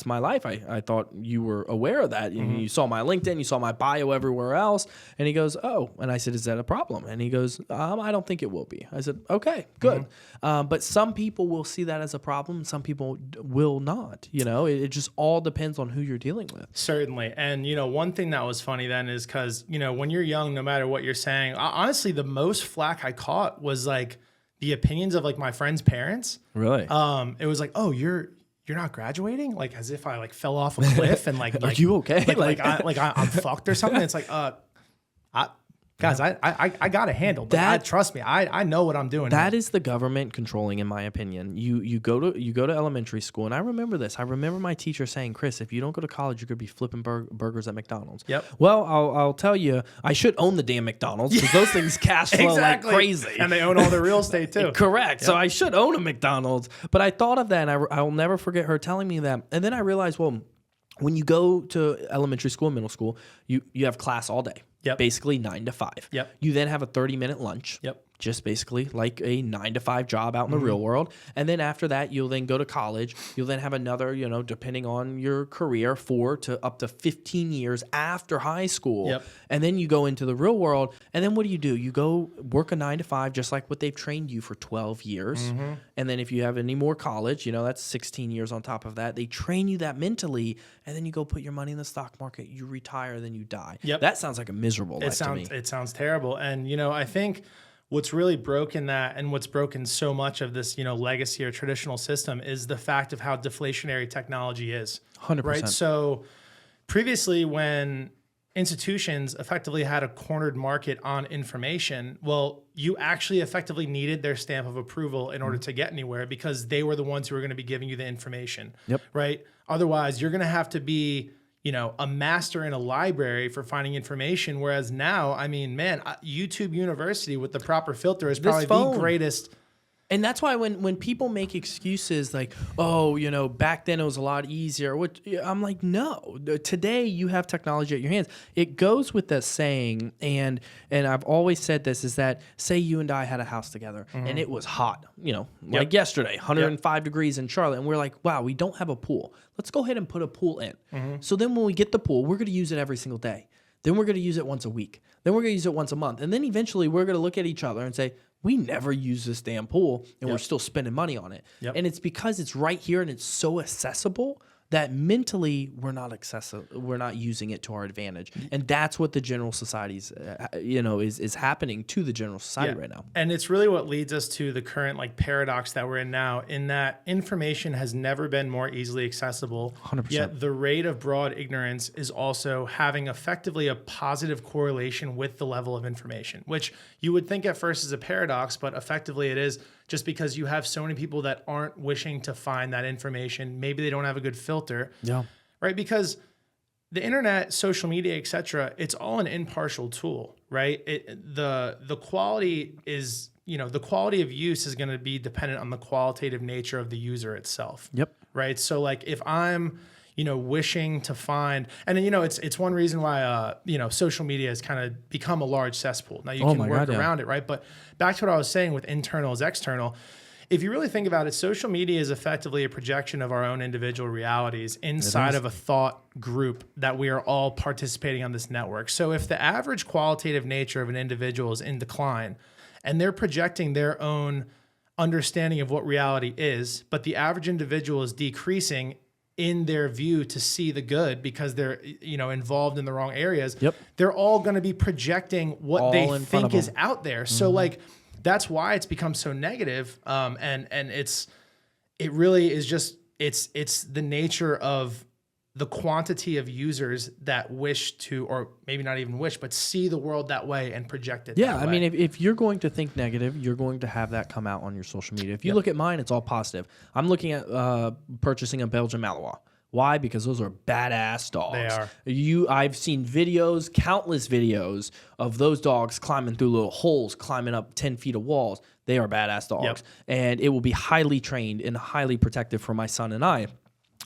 my life. I thought you were aware of that. You saw my LinkedIn, you saw my bio everywhere else. And he goes, oh. And I said, is that a problem? And he goes, I don't think it will be. I said, okay, good. But some people will see that as a problem. Some people will not. It just all depends on who you're dealing with. Certainly. And, one thing that was funny then is because, when you're young, no matter what you're saying, honestly, the most flack I caught was like the opinions of like my friends' parents. Really? It was like, oh, you're not graduating? Like as if I like fell off a cliff and like, are you okay? I'm fucked or something. It's like, guys, I got it handled. Trust me, I know what I'm doing. That is the government controlling, in my opinion. You go to elementary school, and I remember this. I remember my teacher saying, "Chris, if you don't go to college, you're gonna be flipping burgers at McDonald's." Yep. Well, I'll tell you, I should own the damn McDonald's because those things cash flow exactly. like crazy, and they own all the real estate too. Correct. Yep. So I should own a McDonald's. But I thought of that, and I'll never forget her telling me that. And then I realized, well, when you go to elementary school and middle school, you have class all day. Yep. Basically 9 to 5. Yep. You then have a 30-minute lunch. Yep. Just basically like a 9 to 5 job out in the real world. And then after that, you'll then go to college. You'll then have another, depending on your career, 4 to up to 15 years after high school. Yep. And then you go into the real world. And then what do? You go work a 9 to 5, just like what they've trained you for 12 years. And then if you have any more college, that's 16 years on top of that. They train you that mentally. And then you go put your money in the stock market. You retire, then you die. Yep. That sounds like a miserable life to me. It sounds terrible. And, I think what's really broken that and what's broken so much of this, legacy or traditional system is the fact of how deflationary technology is. 100%. Right. So previously when institutions effectively had a cornered market on information, well, you actually effectively needed their stamp of approval in order to get anywhere because they were the ones who were going to be giving you the information. Yep. Right. Otherwise, you're going to have to be a master in a library for finding information. Whereas now, I mean, man, YouTube University with the proper filter is probably the greatest And that's why when people make excuses like, oh, back then it was a lot easier, which I'm like, no. Today you have technology at your hands. It goes with that saying, and I've always said this, is that say you and I had a house together and it was hot, like yesterday, 105 degrees in Charlotte, and we're like, wow, we don't have a pool. Let's go ahead and put a pool in. So then when we get the pool, we're going to use it every single day. Then we're going to use it once a week. Then we're going to use it once a month. And then eventually we're going to look at each other and say, we never use this damn pool and we're still spending money on it. And it's because it's right here and it's so accessible that mentally we're not using it to our advantage. And that's what the general society's, is happening to the general society right now. And it's really what leads us to the current paradox that we're in now, in that information has never been more easily accessible. 100%. Yet the rate of broad ignorance is also having effectively a positive correlation with the level of information, which you would think at first is a paradox, but effectively it is, just because you have so many people that aren't wishing to find that information. Maybe they don't have a good filter, right? Because the internet, social media, etc., it's all an impartial tool, right? The quality is, the quality of use is going to be dependent on the qualitative nature of the user itself. Right. So if I'm, wishing to find, and it's one reason why, social media has kind of become a large cesspool. Now you can work around it, right? But back to what I was saying with internal is external. If you really think about it, social media is effectively a projection of our own individual realities inside of a thought group that we are all participating on this network. So if the average qualitative nature of an individual is in decline and they're projecting their own understanding of what reality is, but the average individual is decreasing in their view to see the good because they're involved in the wrong areas, they're all going to be projecting what all they think is out there. So that's why it's become so negative. And it really is just it's the nature of the quantity of users that wish to, or maybe not even wish, but see the world that way and project it. Yeah, I mean, if you're going to think negative, you're going to have that come out on your social media. If you look at mine, it's all positive. I'm looking at purchasing a Belgian Malinois. Why? Because those are badass dogs. They are. I've seen videos, countless videos of those dogs climbing through little holes, climbing up 10 feet of walls. They are badass dogs. And it will be highly trained and highly protective for my son and I.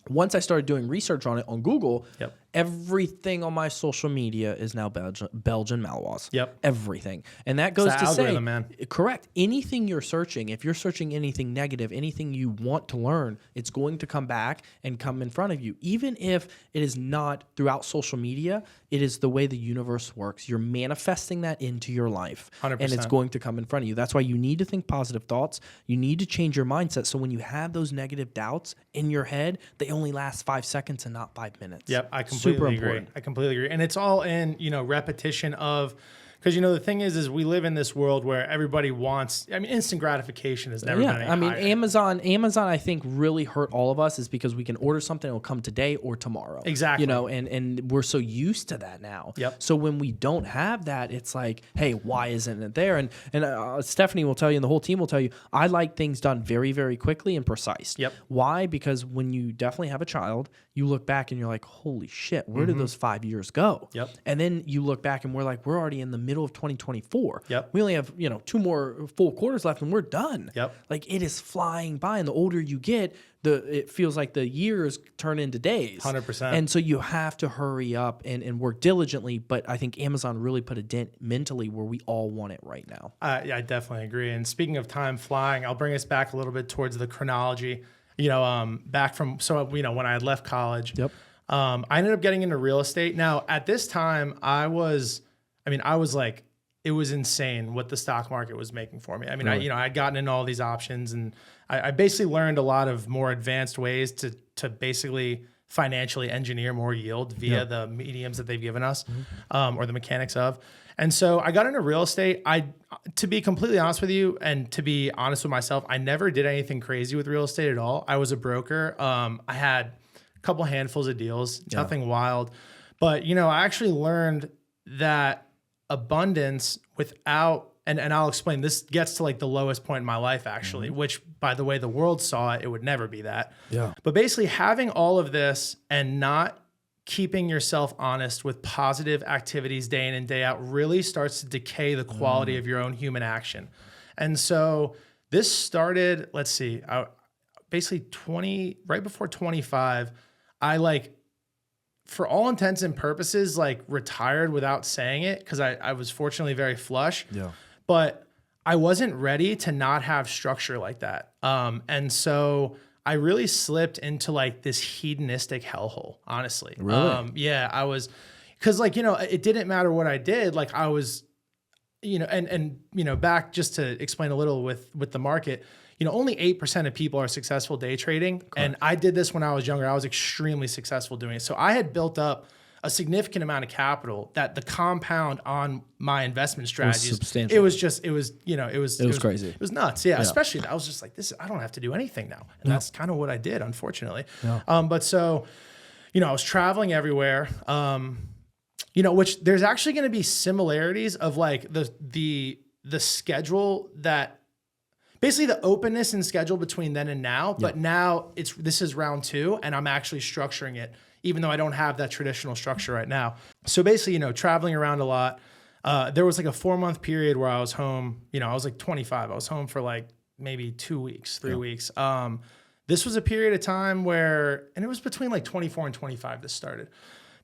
Once I started doing research on it on Google, everything on my social media is now Belgian Malinois. Everything. And that goes to say, man. Correct. Anything you're searching, if you're searching anything negative, anything you want to learn, it's going to come back and come in front of you. Even if it is not throughout social media, it is the way the universe works. You're manifesting that into your life. 100%. And it's going to come in front of you. That's why you need to think positive thoughts. You need to change your mindset. So when you have those negative doubts in your head, they only last 5 seconds and not 5 minutes. I completely agree. I completely agree. And it's all in, repetition of, because, the thing is we live in this world where everybody wants, instant gratification has never been any higher. Amazon, I think really hurt all of us is because we can order something, it'll come today or tomorrow. Exactly. And we're so used to that now. So when we don't have that, it's like, hey, why isn't it there? And Stephanie will tell you, and the whole team will tell you, I like things done very, very quickly and precise. Why? Because when you definitely have a child, you look back and you're like, holy shit, where did those 5 years go? And then you look back and we're like, we're already in the middle of 2024. We only have, 2 more full quarters left and we're done. Like it is flying by. And the older you get, it feels like the years turn into days. 100%. And so you have to hurry up and work diligently. But I think Amazon really put a dent mentally where we all want it right now. I definitely agree. And speaking of time flying, I'll bring us back a little bit towards the chronology. Back from, when I had left college, I ended up getting into real estate. Now at this time I was like, it was insane what the stock market was making for me. Really? I'd gotten into all these options and I basically learned a lot of more advanced ways to basically financially engineer more yield via the mediums that they've given us, or the mechanics of. And so I got into real estate. To be completely honest with you, and to be honest with myself, I never did anything crazy with real estate at all. I was a broker. I had a couple handfuls of deals, nothing wild. But, I actually learned that abundance without, and I'll explain, this gets to like the lowest point in my life actually, which by the way the world saw it, it would never be that. But basically having all of this and not keeping yourself honest with positive activities day in and day out really starts to decay the quality of your own human action. And so This started, let's see, basically right before 25, I for all intents and purposes, retired without saying it because I was fortunately very flush. Yeah. But I wasn't ready to not have structure like that. And so I really slipped into this hedonistic hellhole, honestly. Really? Yeah, I was, because it didn't matter what I did. I was, and back just to explain a little with the market, only 8% of people are successful day trading. Correct. And I did this when I was younger. I was extremely successful doing it. So I had built up a significant amount of capital that the compound on my investment strategies, substantial. it was crazy. It was nuts. Yeah. Especially I was just like, I don't have to do anything now. And that's kind of what I did, unfortunately. Yeah. But so, I was traveling everywhere. Which there's actually going to be similarities of the schedule that basically the openness in schedule between then and now, but now this is round 2 and I'm actually structuring it, even though I don't have that traditional structure right now. So basically, traveling around a lot, there was a 4-month period where I was home, I was 25. I was home for maybe 2 weeks, 3 weeks. This was a period of time where, and it was between 24 and 25 this started.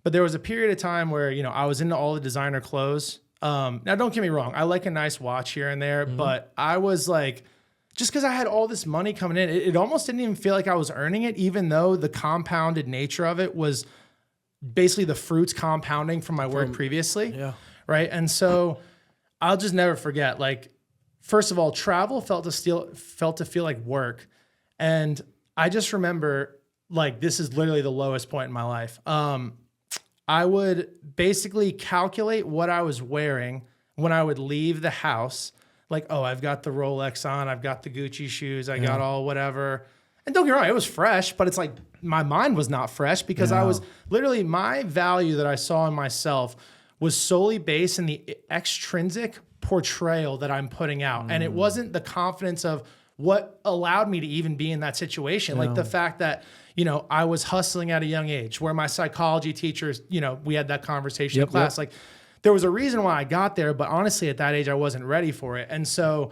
But there was a period of time where, I was into all the designer clothes. Now, don't get me wrong. I like a nice watch here and there, but I was just because I had all this money coming in, it almost didn't even feel like I was earning it, even though the compounded nature of it was basically the fruits compounding from my work previously. Yeah. Right. And so I'll just never forget, first of all, travel felt to feel like work. And I just remember this is literally the lowest point in my life. I would basically calculate what I was wearing when I would leave the house. I've got the Rolex on, I've got the Gucci shoes, I got all whatever. And don't get me wrong, it was fresh, but it's my mind was not fresh because I was literally, my value that I saw in myself was solely based in the extrinsic portrayal that I'm putting out. And it wasn't the confidence of what allowed me to even be in that situation. The fact that, I was hustling at a young age, where my psychology teachers, we had that conversation in class. There was a reason why I got there, but honestly, at that age, I wasn't ready for it. And so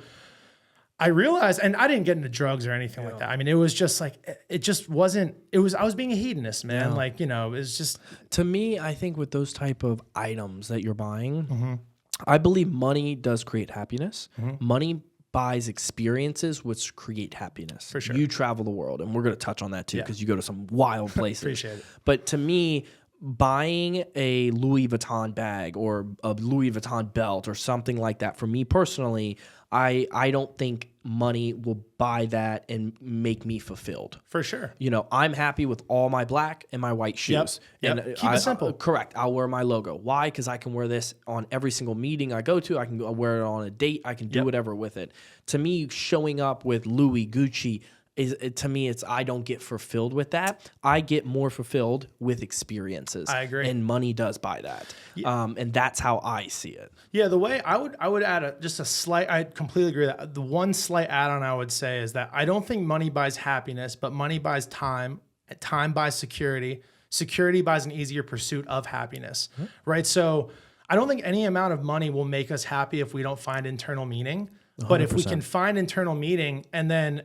I realized, and I didn't get into drugs or anything like that. I mean, it was just it just wasn't, I was being a hedonist, man. It was just. To me, I think with those type of items that you're buying, I believe money does create happiness. Money buys experiences which create happiness. For sure. You travel the world, and we're going to touch on that too, because you go to some wild places. Appreciate it. But to me, buying a Louis Vuitton bag or a Louis Vuitton belt or something like that, for me personally, I don't think money will buy that and make me fulfilled. For sure. I'm happy with all my black and my white shoes. Yep. And Keep it simple. Correct. I'll wear my logo. Why? Because I can wear this on every single meeting I go to. I can wear it on a date. I can do whatever with it. To me, showing up with Louis, Gucci, I don't get fulfilled with that. I get more fulfilled with experiences. I agree. And money does buy that. Yeah. And that's how I see it. Yeah, the way I would add I completely agree with that. The one slight add-on I would say is that I don't think money buys happiness, but money buys time. Time buys security. Security buys an easier pursuit of happiness, right? So I don't think any amount of money will make us happy if we don't find internal meaning. 100%. But if we can find internal meaning and then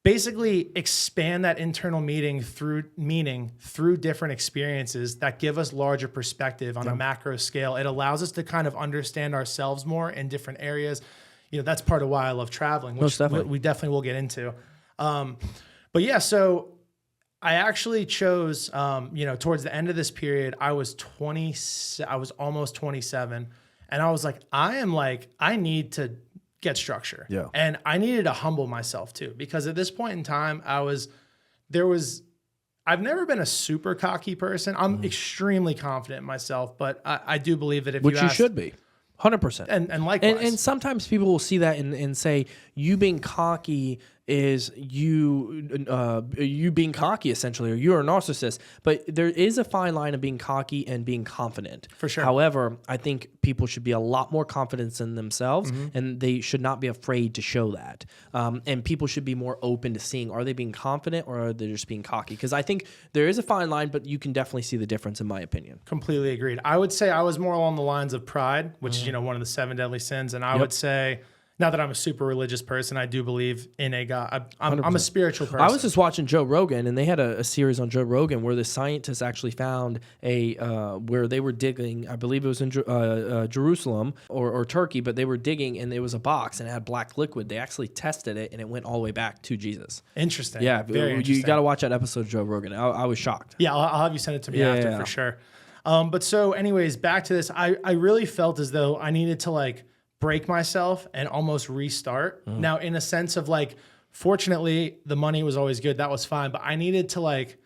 basically expand that internal meaning through different experiences that give us larger perspective on a macro scale. It allows us to kind of understand ourselves more in different areas. That's part of why I love traveling, which we definitely will get into. But yeah, so I actually chose, towards the end of this period, I was almost 27, and I was like, I need to get structure. Yeah. And I needed to humble myself too, because at this point in time, I've never been a super cocky person. I'm extremely confident in myself, but I do believe that you should be 100%. And likewise. And sometimes people will see that and say, you being cocky is you being cocky essentially, or you're a narcissist. But there is a fine line of being cocky and being confident. For sure. However, I think people should be a lot more confident in themselves, and they should not be afraid to show that. And people should be more open to seeing, are they being confident or are they just being cocky? Because I think there is a fine line, but you can definitely see the difference in my opinion. Completely agreed. I would say I was more along the lines of pride, which is, one of the 7 deadly sins. And I would say, Not that I'm a super religious person. I do believe in a God. I'm a spiritual person. I was just watching Joe Rogan, and they had a series on Joe Rogan where the scientists actually found where they were digging. I believe it was in Jerusalem or Turkey, but they were digging, and there was a box, and it had black liquid. They actually tested it, and it went all the way back to Jesus. Interesting. Yeah, very interesting. You got to watch that episode of Joe Rogan. I was shocked. Yeah, I'll have you send it to me after for sure. But so anyways, back to this. I really felt as though I needed to like break myself and almost restart. Now, in a sense of like, fortunately, the money was always good. That was fine. But I needed to like,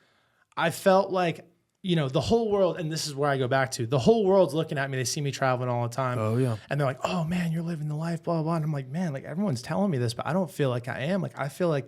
I felt like, you know, the whole world, and this is where I go back to, the whole world's looking at me. They see me traveling all the time. Oh, yeah. And they're like, oh, man, you're living the life, blah, blah, blah. And I'm like, man, like everyone's telling me this, but I don't feel like I am. Like, I feel like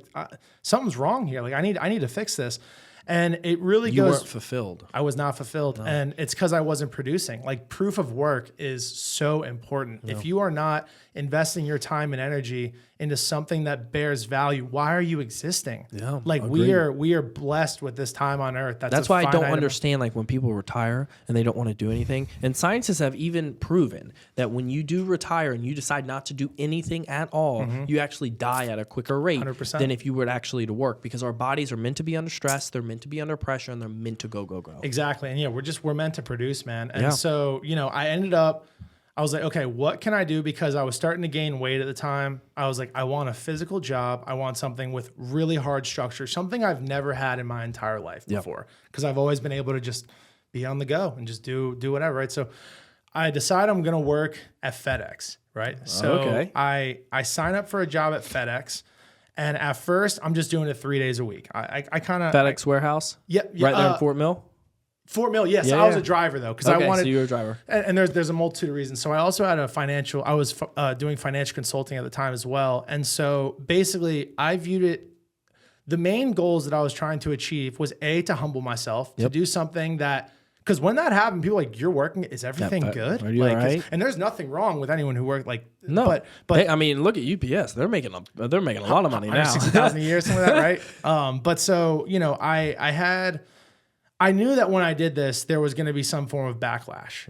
something's wrong here. Like, I need to fix this. And it really You weren't fulfilled. I was not fulfilled. No. And it's because I wasn't producing. Like, proof of work is so important. No. If you are not investing your time and energy into something that bears value, why are you existing? Yeah, like agreed. we are blessed with this time on earth. That's why I don't understand like when people retire and they don't want to do anything. And scientists have even proven that when you do retire and you decide not to do anything at all, you actually die at a quicker rate 100%. Than if you were actually to work, because our bodies are meant to be under stress, they're meant to be under pressure, and they're meant to go. Exactly. And yeah, we're meant to produce, man. And so, you know, I was like, okay, what can I do? Because I was starting to gain weight at the time. I was like, I want a physical job. I want something with really hard structure, something I've never had in my entire life before. Because I've always been able to just be on the go and just do whatever, right? So I decided I'm going to work at FedEx, right? So I sign up for a job at FedEx. And at first, I'm just doing it 3 days a week. I kind of... FedEx warehouse? Yep. Right there in Fort Mill? Fort Mill, yes. I was a driver though, because I wanted. So you were a driver, and there's a multitude of reasons. So I also had I was doing financial consulting at the time as well, and so basically I viewed it. The main goals that I was trying to achieve was to humble myself, to do something that, because when that happened, people were like, you're working, is everything good? Are you like, all right? And there's nothing wrong with anyone who worked like no, but hey, I mean, look at UPS. They're making a lot of money now. 60,000 a year, something like that, right? But so you know, I knew that when I did this, there was going to be some form of backlash.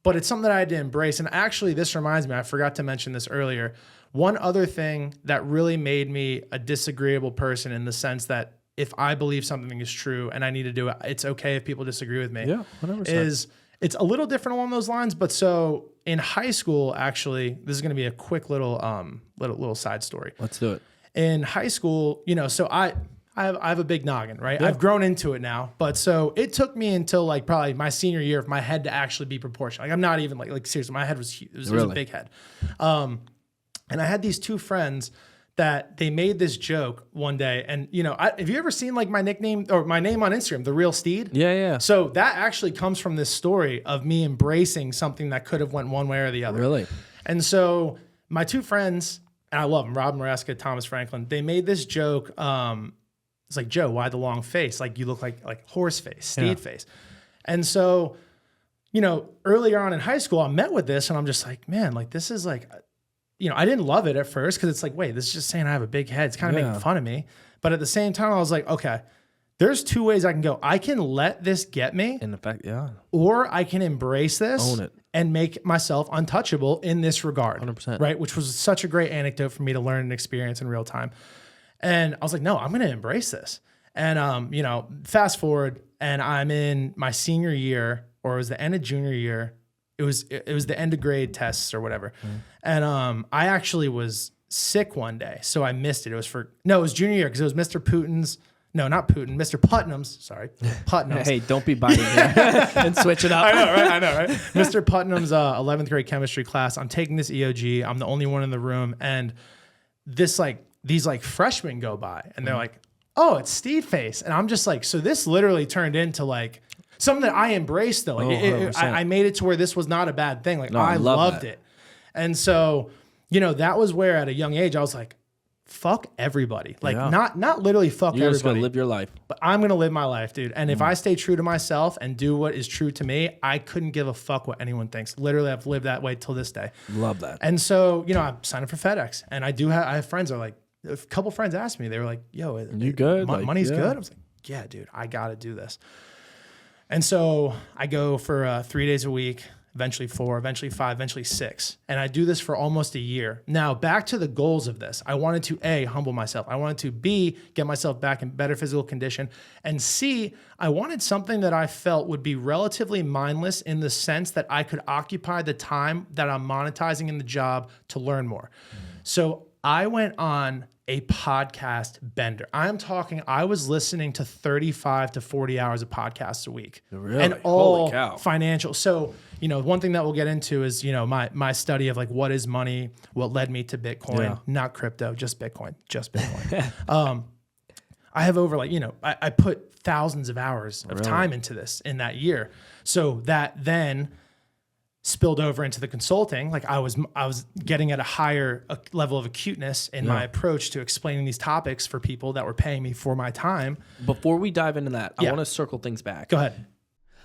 But it's something that I had to embrace. And actually, this reminds me, I forgot to mention this earlier. One other thing that really made me a disagreeable person, in the sense that if I believe something is true and I need to do it, it's okay if people disagree with me. Yeah, 100%. It's a little different along those lines. But so in high school, actually, this is going to be a quick little side story. Let's do it. In high school, you know, so I have a big noggin, right? Yeah. I've grown into it now. But so it took me until like probably my senior year for my head to actually be proportional. Like I'm not even like seriously, my head was huge. It was a big head. And I had these two friends that they made this joke one day. And you know, have you ever seen like my nickname or my name on Instagram, The Real Steed? Yeah. So that actually comes from this story of me embracing something that could have went one way or the other. Really? And so my two friends, and I love them, Rob Maresca, Thomas Franklin, they made this joke. It's like, Joe, why the long face? Like you look like horse face, steed face. And so, you know, earlier on in high school, I met with this and I'm just like, man, like this is like, you know, I didn't love it at first because it's like, wait, this is just saying I have a big head. It's kind of making fun of me. But at the same time, I was like, okay, there's two ways I can go. I can let this get me. In effect, or I can embrace this. Own it. And make myself untouchable in this regard. 100%. Right? Which was such a great anecdote for me to learn and experience in real time. And I was like, no, I'm going to embrace this. And, you know, fast forward and I'm in my senior year, or it was the end of junior year. It was the end of grade tests or whatever. And I actually was sick one day. So I missed it. It was junior year because it was Mr. Putin's. No, not Putin. Mr. Putnam's. Sorry. Putnam's. Hey, don't be biting here and switch it up. I know, right? Mr. Putnam's 11th grade chemistry class. I'm taking this EOG. I'm the only one in the room. And these freshmen go by and they're like, oh, it's Steve face. And I'm just like, so this literally turned into like something that I embraced though. Like I made it to where this was not a bad thing. Like I loved it. And so, you know, that was where at a young age I was like, fuck everybody. Like not literally fuck everybody. You're just gonna live your life. But I'm gonna live my life, dude. And if I stay true to myself and do what is true to me, I couldn't give a fuck what anyone thinks. Literally, I've lived that way till this day. Love that. And so, you know, I signed up for FedEx, and I have friends that are like, a couple friends asked me, they were like, yo, you good? Money's good? I was like, yeah, dude, I got to do this. And so I go for 3 days a week. eventually 4, eventually 5, eventually 6. And I do this for almost a year. Now, back to the goals of this. I wanted to A, humble myself. I wanted to B, get myself back in better physical condition. And C, I wanted something that I felt would be relatively mindless in the sense that I could occupy the time that I'm monetizing in the job to learn more. So I went on a podcast bender. I'm talking, I was listening to 35 to 40 hours of podcasts a week. Really? And all Holy cow. financial. So, one thing that we'll get into is, my study of like, what is money, what led me to Bitcoin, not crypto, just Bitcoin. I have over I put thousands of hours of time into this in that year. So that then spilled over into the consulting. Like I was getting at a higher level of acuteness in my approach to explaining these topics for people that were paying me for my time. Before we dive into that, I want to circle things back. Go ahead.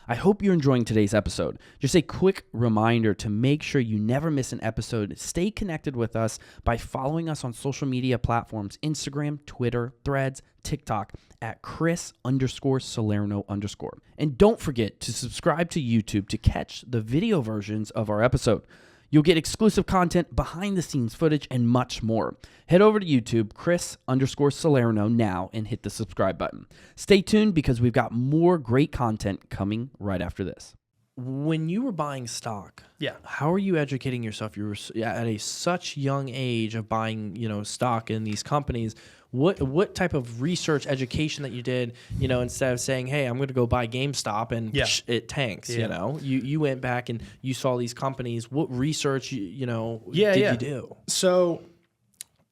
I hope you're enjoying today's episode. Just a quick reminder to make sure you never miss an episode. Stay connected with us by following us on social media platforms, Instagram, Twitter, Threads, TikTok at Chris_Salerno_. And don't forget to subscribe to YouTube to catch the video versions of our episode. You'll get exclusive content, behind the scenes footage, and much more. Head over to YouTube, Chris_Salerno now, and hit the subscribe button. Stay tuned because we've got more great content coming right after this. When you were buying stock, how are you educating yourself? You were at a such young age of buying, stock in these companies. What type of research education that you did, instead of saying, hey, I'm going to go buy GameStop and it tanks, you went back and you saw these companies. What research, did you do? So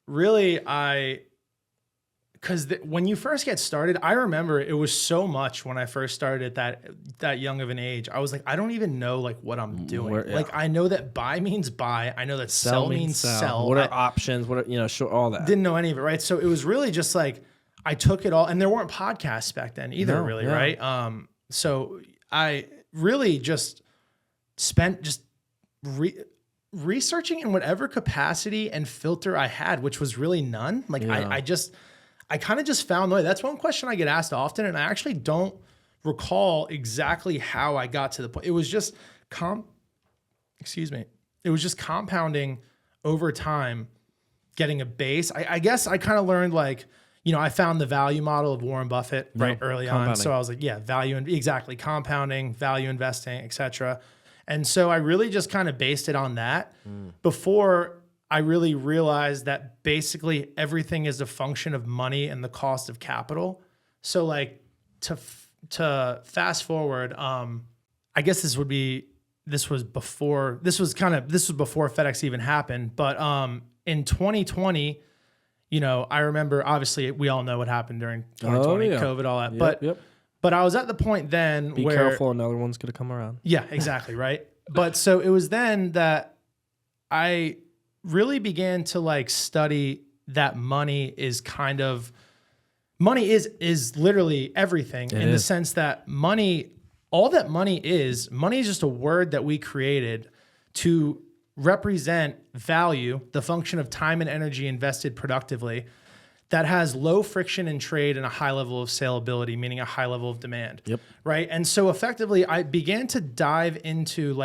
really because when you first get started, I remember it was so much when I first started at that young of an age. I was like, I don't even know like what I'm doing. Like I know that buy means buy. I know that sell means sell. What are options? What are, all that. Didn't know any of it, right? So it was really just like I took it all, and there weren't podcasts back then either, right? So I really just spent researching in whatever capacity and filter I had, which was really none. Like I kind of just found the way. That's one question I get asked often, and I actually don't recall exactly how I got to the point. It was just It was just compounding over time, getting a base. I guess I kind of learned I found the value model of Warren Buffett early on. So I was like, exactly, compounding, value investing, etc. And so I really just kind of based it on that before I really realized that basically everything is a function of money and the cost of capital. So to fast forward, I guess this was before FedEx even happened. But in 2020, I remember, obviously we all know what happened during 2020, COVID, all that. But I was at the point then where... Be careful, another one's going to come around. Yeah, exactly, right? But so it was then that I really began to study that money is literally everything the sense that all that money is just a word that we created to represent value, the function of time and energy invested productively, that has low friction in trade and a high level of salability, meaning a high level of demand. Right. And so effectively I began to dive into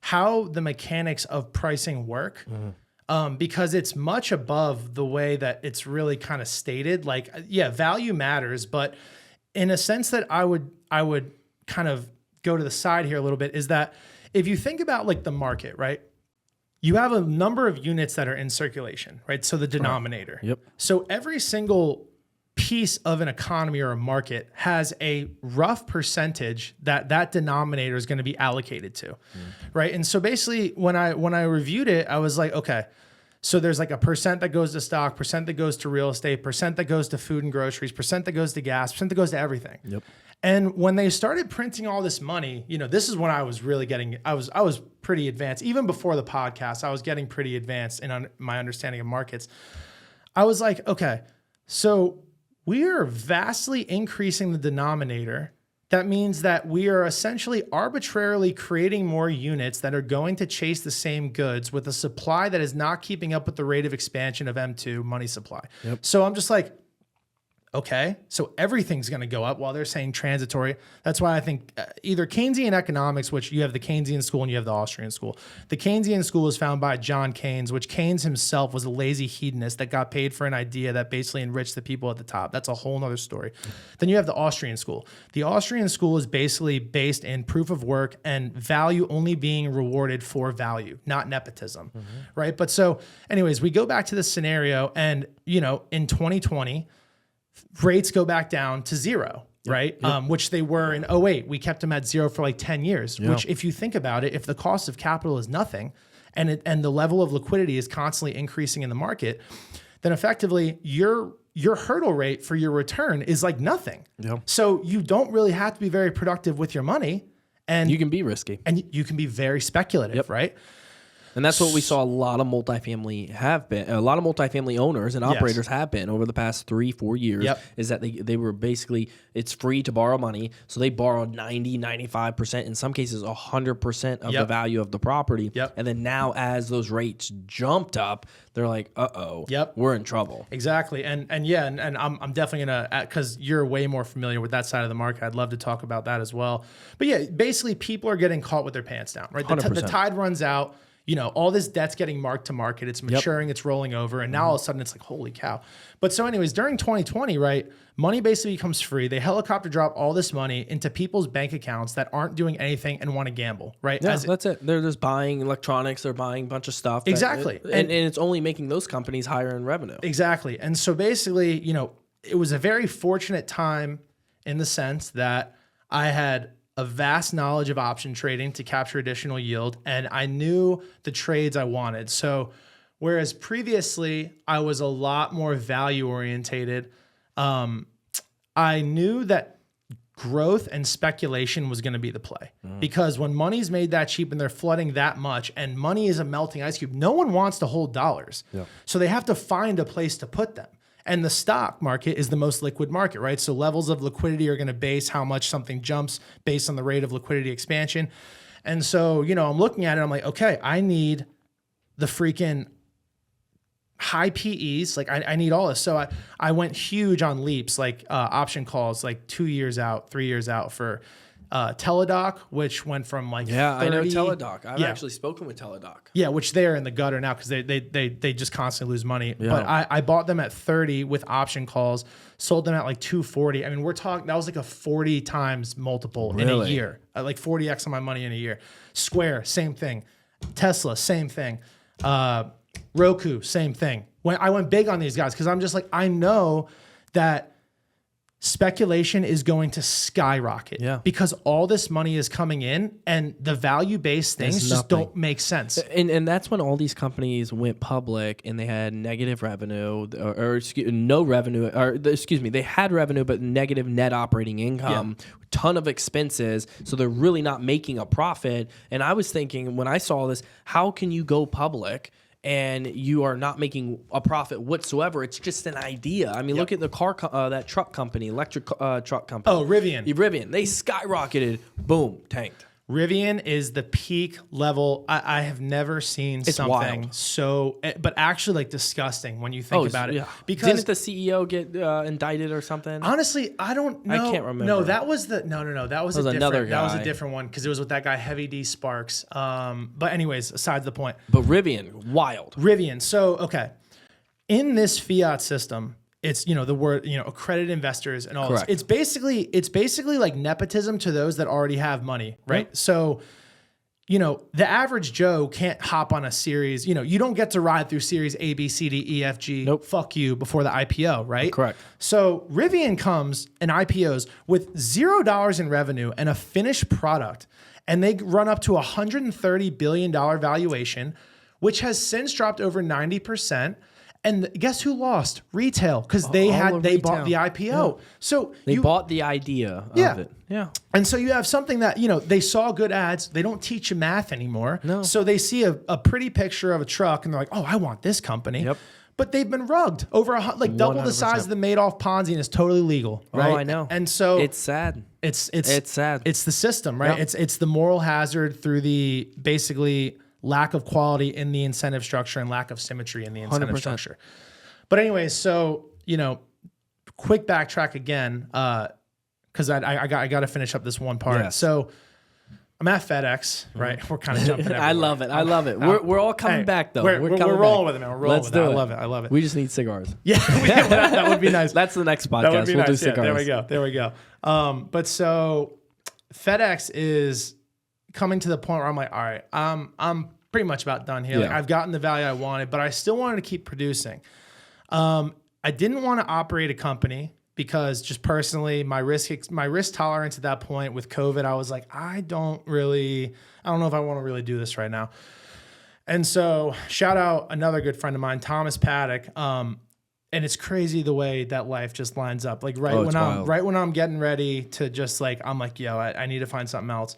how the mechanics of pricing work, because it's much above the way that it's really kind of stated. Value matters, but in a sense that I would kind of go to the side here a little bit, is that if you think about the market, right? You have a number of units that are in circulation, right? So the denominator. So every single piece of an economy or a market has a rough percentage that denominator is going to be allocated to, right? And so basically when I reviewed it, I was like, okay, so there's a percent that goes to stock, percent that goes to real estate, percent that goes to food and groceries, percent that goes to gas, percent that goes to everything. And when they started printing all this money, this is when I was really I was pretty advanced. Even before the podcast, I was getting pretty advanced in my understanding of markets. I was like, okay, so we are vastly increasing the denominator. That means that we are essentially arbitrarily creating more units that are going to chase the same goods with a supply that is not keeping up with the rate of expansion of M2 money supply. So I'm just like, Okay, so everything's going to go up while they're saying transitory. That's why I think either Keynesian economics, which you have the Keynesian school and you have the Austrian school. The Keynesian school was found by John Keynes, which Keynes himself was a lazy hedonist that got paid for an idea that basically enriched the people at the top. That's a whole nother story. Then you have the Austrian school. The Austrian school is basically based in proof of work and value only being rewarded for value, not nepotism, right? But so anyways, we go back to this scenario and, in 2020, rates go back down to zero, right? Which they were in 2008. We kept them at zero for like 10 years, which if you think about it, if the cost of capital is nothing and the level of liquidity is constantly increasing in the market, then effectively your hurdle rate for your return is like nothing. So you don't really have to be very productive with your money. And you can be risky. And you can be very speculative, right? And that's what we saw a lot of multifamily owners and operators have been over the past 3-4 years, is that they were basically, it's free to borrow money. So they borrowed 90, 95%, in some cases 100% of the value of the property. And then now as those rates jumped up, they're like, we're in trouble. Exactly. And I'm definitely going to, because you're way more familiar with that side of the market, I'd love to talk about that as well. But yeah, basically people are getting caught with their pants down, right? The tide runs out. All this debt's getting marked to market. It's maturing, it's rolling over. And now all of a sudden it's like, holy cow. But so anyways, during 2020, right, money basically becomes free. They helicopter drop all this money into people's bank accounts that aren't doing anything and want to gamble, right? Yeah, that's it. They're just buying electronics. They're buying a bunch of stuff. Exactly. And it's only making those companies higher in revenue. Exactly. And so basically, it was a very fortunate time in the sense that I had a vast knowledge of option trading to capture additional yield, and I knew the trades I wanted. So whereas previously I was a lot more value orientated, I knew that growth and speculation was going to be the play, because when money's made that cheap and they're flooding that much and money is a melting ice cube, no one wants to hold dollars. So they have to find a place to put them. And the stock market is the most liquid market, right? So levels of liquidity are going to base how much something jumps based on the rate of liquidity expansion. And so, I'm looking at it, I'm like, okay, I need the freaking high PEs. Like I need all this. So I went huge on leaps, like option calls, like 2 years out, 3 years out for Teladoc, which went from like 30, I know Teladoc. I've actually spoken with Teladoc. Yeah, which they're in the gutter now because they just constantly lose money. Yeah. But I bought them at 30 with option calls, sold them at like 240. I mean, we're talking, that was like a 40 times multiple in a year, like 40x on my money in a year. Square, same thing. Tesla, same thing. Roku, same thing. When I went big on these guys because I'm just like, I know that speculation is going to skyrocket because all this money is coming in and the value-based things just don't make sense. And that's when all these companies went public and they had negative revenue no revenue, they had revenue, but negative net operating income, ton of expenses. So they're really not making a profit. And I was thinking when I saw this, how can you go public and you are not making a profit whatsoever? It's just an idea. I mean, look at the that truck company, electric truck company. Oh, Rivian. They skyrocketed. Boom, tanked. Rivian is the peak level. I have never seen something wild. So, but actually like disgusting when you think about it. Yeah. Because didn't the CEO get indicted or something? Honestly, I don't know. I can't remember. No, that was the no. That was another guy. That was a different one because it was with that guy Heavy D Sparks. But anyways, aside the point. But Rivian, wild. Rivian. So okay, in this fiat system, it's the word accredited investors and all this. It's basically like nepotism to those that already have money, right? Yep. So the average Joe can't hop on a series. You don't get to ride through series A, B, C, D, E, F, G. Nope. Fuck you before the IPO, right? Correct. So Rivian comes and IPOs with $0 in revenue and a finished product, and they run up to $130 billion valuation, which has since dropped over 90%. And guess who lost? Retail, because they bought the IPO. Yeah. So they bought the idea of it. Yeah. And so you have something that, they saw good ads. They don't teach you math anymore. No. So they see a pretty picture of a truck and they're like, oh, I want this company. Yep. But they've been rugged over double the size of the Madoff Ponzi, and it's totally legal, right? Oh, I know. And so it's sad. It's sad. It's the system, right? Yep. It's the moral hazard through the basically lack of quality in the incentive structure and lack of symmetry in the incentive 100%. structure. But anyways, so, quick backtrack again, because I got to finish up this one part. Yes. So I'm at FedEx, right? We're kind of jumping everywhere. I love it. I love it. We're all coming back though. We're coming rolling back. with it, man. We're rolling Let's with do it. it. I love it. I love it. We just need cigars. Yeah, that would be nice. That's the next podcast. That would be we'll do nice. Yeah, cigars. there we go. But so FedEx is coming to the point where I'm like, all right, I'm pretty much about done here. Like, Yeah. I've gotten the value I wanted, but I still wanted to keep producing. I didn't want to operate a company because just personally, my risk tolerance at that point with COVID, I was like, I don't know if I want to really do this right now. And so shout out another good friend of mine, Thomas Paddock. And it's crazy the way that life just lines up. Like right when I'm getting ready to just like, I'm like, yo, I need to find something else.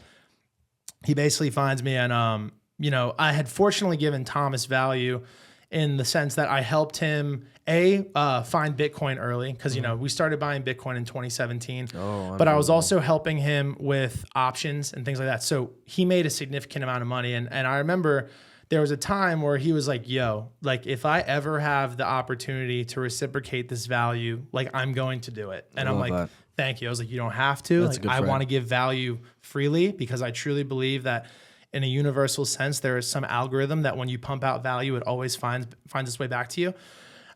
He basically finds me, and I had fortunately given Thomas value in the sense that I helped him find Bitcoin early, because we started buying Bitcoin in 2017. But I was also helping him with options and things like that. So he made a significant amount of money, and I remember there was a time where he was like, yo, like if I ever have the opportunity to reciprocate this value, like I'm going to do it. And I'm like, that. thank you. I was like, you don't have to. That's a Like, good I friend. want to give value freely, because I truly believe that in a universal sense, there is some algorithm that when you pump out value, it always finds its way back to you.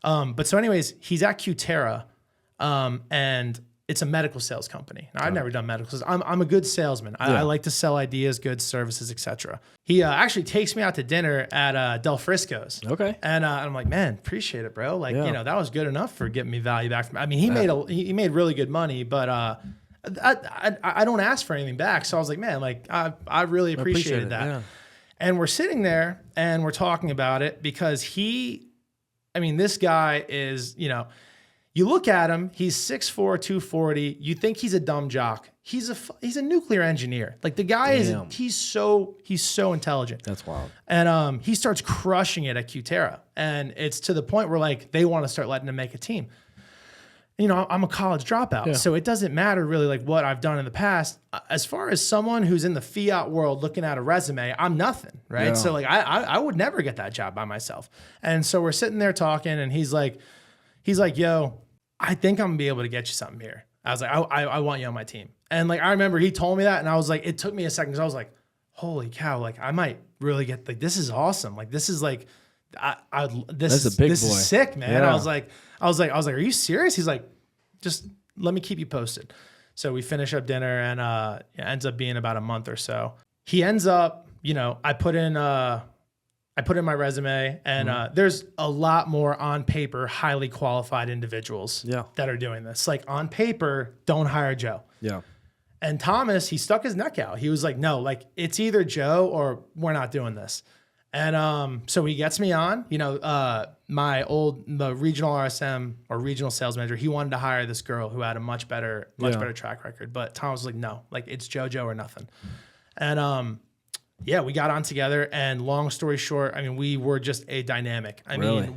But so anyways, he's at Qterra, and it's a medical sales company. Now, I've never done medical sales. I'm a good salesman. I like to sell ideas, goods, services, etc. He actually takes me out to dinner at Del Frisco's. Okay. And I'm like, man, appreciate it, bro. Like, Yeah. that was good enough for getting me value back from. I mean, he made really good money, but I don't ask for anything back. So I was like, man, like I really appreciated that. Yeah. And we're sitting there and we're talking about it because this guy is, you look at him, he's 6'4", 240. You think he's a dumb jock. He's a nuclear engineer. Like the guy Damn. he's so intelligent. That's wild. And he starts crushing it at Qterra. And it's to the point where like they want to start letting him make a team. I'm a college dropout, so it doesn't matter really like what I've done in the past. As far as someone who's in the fiat world looking at a resume, I'm nothing, right? Yeah. So like I would never get that job by myself. And so we're sitting there talking, and he's like, yo, I think I'm gonna be able to get you something here. I was like, I want you on my team. And like I remember he told me that, and I was like, it took me a second, because I was like, holy cow, like I might really get, like, this is awesome. Like this is like this is sick, man. Yeah. I was like, are you serious? He's like, just let me keep you posted. So we finish up dinner, and it ends up being about a month or so. He ends up, I put in my resume, and there's a lot more on paper, highly qualified individuals that are doing this. Like on paper, don't hire Joe. Yeah. And Thomas, he stuck his neck out. He was like, no, like it's either Joe or we're not doing this. And so he gets me on, the regional RSM or regional sales manager. He wanted to hire this girl who had a much better track record. But Thomas was like, no, like it's JoJo or nothing. And we got on together. And long story short, we were just a dynamic. Now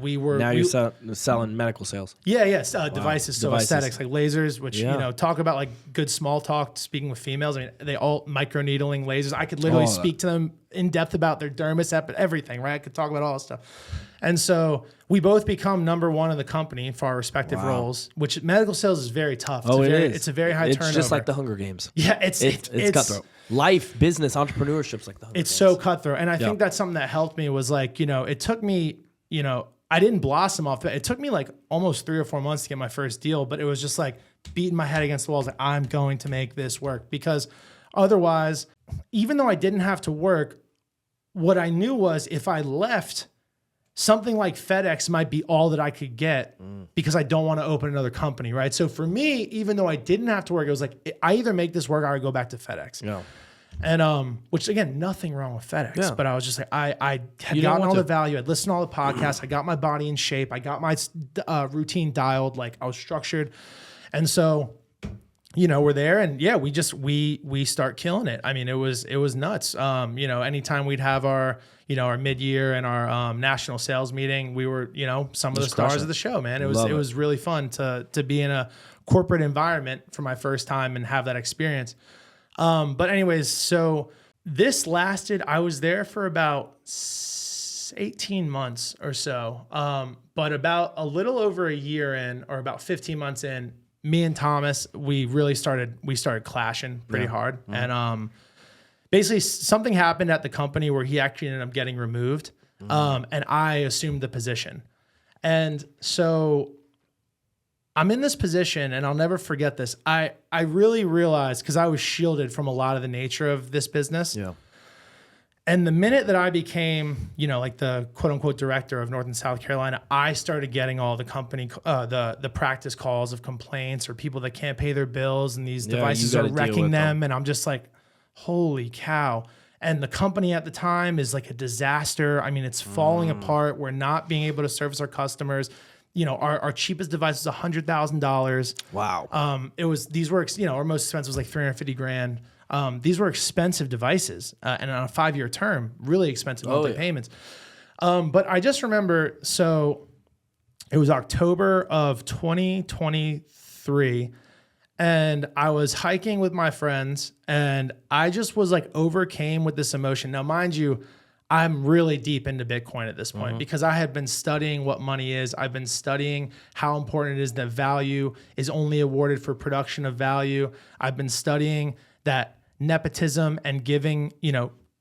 you're selling medical sales. Yeah, yes. Devices, so Devices. aesthetics, like lasers, which, talk about like good small talk, speaking with females. They all microneedling lasers. I could literally speak to them in depth about their dermis, everything, right? I could talk about all that stuff. And so we both become number one in the company for our respective roles, which medical sales is very tough. It's a very high turnover. It's just like the Hunger Games. Yeah, it's cutthroat. Life, business, entrepreneurship's like the Hunger Games. It's so cutthroat. And I think that's something that helped me was like, it took me, I didn't blossom off, but it took me like almost 3 or 4 months to get my first deal. But it was just like beating my head against the walls. Like, I'm going to make this work, because otherwise, even though I didn't have to work, what I knew was if I left, something like FedEx might be all that I could get, because I don't want to open another company, right? So for me, even though I didn't have to work, it was like, I either make this work or I go back to FedEx. Yeah. And which again, nothing wrong with FedEx, but I was just like, I had gotten all the value. I'd listened to all the podcasts. I got my body in shape. I got my routine dialed. Like I was structured. And so, we're there, and we start killing it. It was nuts. Anytime we'd have our mid-year and our national sales meeting, we were, some of the stars of the show, man. It was really fun to be in a corporate environment for my first time and have that experience. But anyways, so this lasted, I was there for about 18 months or so. But about a little over a year in, or about 15 months in, me and Thomas, we started clashing pretty hard. And basically something happened at the company where he actually ended up getting removed. And I assumed the position. And so I'm in this position, and I'll never forget this. I really realized, because I was shielded from a lot of the nature of this business. Yeah. And the minute that I became, like the quote unquote director of North and South Carolina, I started getting all the company, the practice calls of complaints or people that can't pay their bills, and these devices are wrecking them. And I'm just like, holy cow. And the company at the time is like a disaster. I mean, it's falling apart. We're not being able to service our customers. Our cheapest device was $100,000. Wow. These were, our most expensive was like $350,000. These were expensive devices, and on a 5-year term, really expensive monthly payments. But I just remember, so it was October of 2023, and I was hiking with my friends, and I just was like overcame with this emotion. Now, mind you, I'm really deep into Bitcoin at this point because I had been studying what money is. I've been studying how important it is that value is only awarded for production of value. I've been studying that nepotism and giving,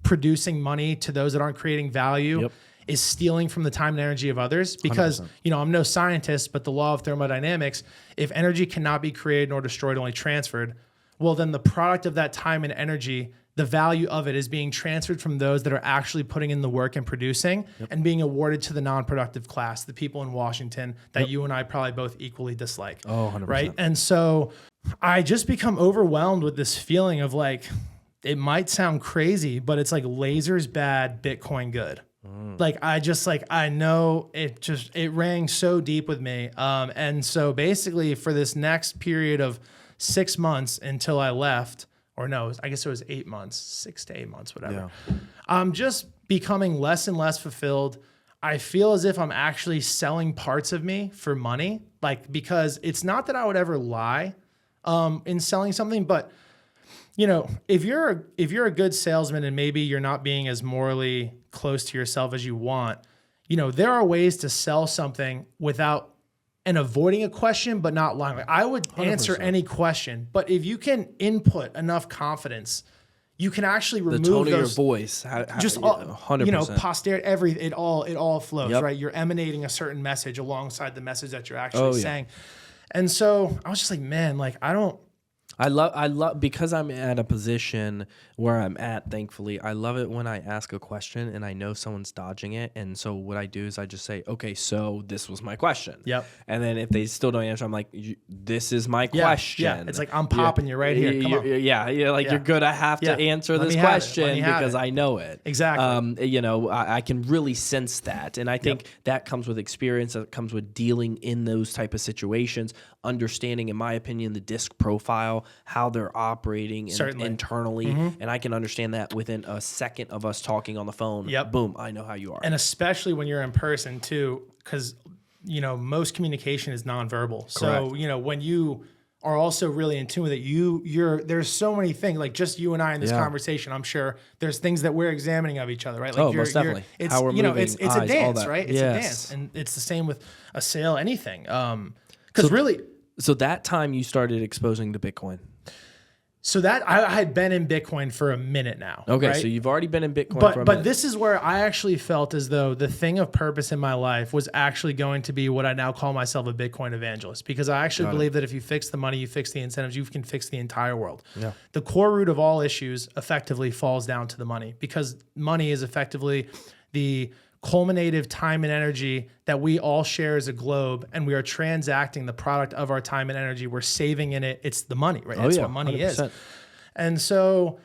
producing money to those that aren't creating value is stealing from the time and energy of others. Because, 100%. I'm no scientist, but the law of thermodynamics, if energy cannot be created nor destroyed, only transferred, well, then the product of that time and energy, the value of it is being transferred from those that are actually putting in the work and producing and being awarded to the non-productive class, the people in Washington that you and I probably both equally dislike. Oh, 100%. Right. And so I just become overwhelmed with this feeling of like, it might sound crazy, but it's like lasers bad, Bitcoin good. I know it rang so deep with me. And so basically for this next period of 6 months until I left, or no, I guess it was 8 months, 6 to 8 months, whatever. Yeah. I'm just becoming less and less fulfilled. I feel as if I'm actually selling parts of me for money, because it's not that I would ever lie in selling something, but if you're a good salesman and maybe you're not being as morally close to yourself as you want, there are ways to sell something without and avoiding a question, but not lying. I would 100%. Answer any question, but if you can input enough confidence, you can actually remove the tone those, of your voice. 100%. Posterity, it all flows, right? You're emanating a certain message alongside the message that you're actually saying. And so I was just like, man, I love because I'm at a position where I'm at, thankfully. I love it when I ask a question and I know someone's dodging it. And so what I do is I just say, okay, so this was my question. Yep. And then if they still don't answer, I'm like, this is my question. Yeah. It's like, I'm popping you right here. Come on. You're good. I have to answer this question because I know it. Exactly. I can really sense that. And I think that comes with experience. That comes with dealing in those type of situations, understanding, in my opinion, the disc profile, how they're operating internally. And I can understand that within a second of us talking on the phone. Yep. Boom, I know how you are. And especially when you're in person too, because, most communication is nonverbal. Correct. So, when you are also really in tune with it, there's so many things, like just you and I in this conversation, I'm sure there's things that we're examining of each other, right? Like most definitely. It's, how we're moving, it's eyes, a dance, all right? It's a dance. And it's the same with a sale, anything. Because really... So that time you started exposing to Bitcoin. So that I had been in Bitcoin for a minute now. Okay, right? so you've already been in Bitcoin for a minute. But this is where I actually felt as though the thing of purpose in my life was actually going to be what I now call myself, a Bitcoin evangelist. Because I actually believe that if you fix the money, you fix the incentives, you can fix the entire world. Yeah. The core root of all issues effectively falls down to the money, because money is effectively the culminative time and energy that we all share as a globe, and we are transacting the product of our time and energy. We're saving in it. It's the money, right? That's what money 100%. Is. And so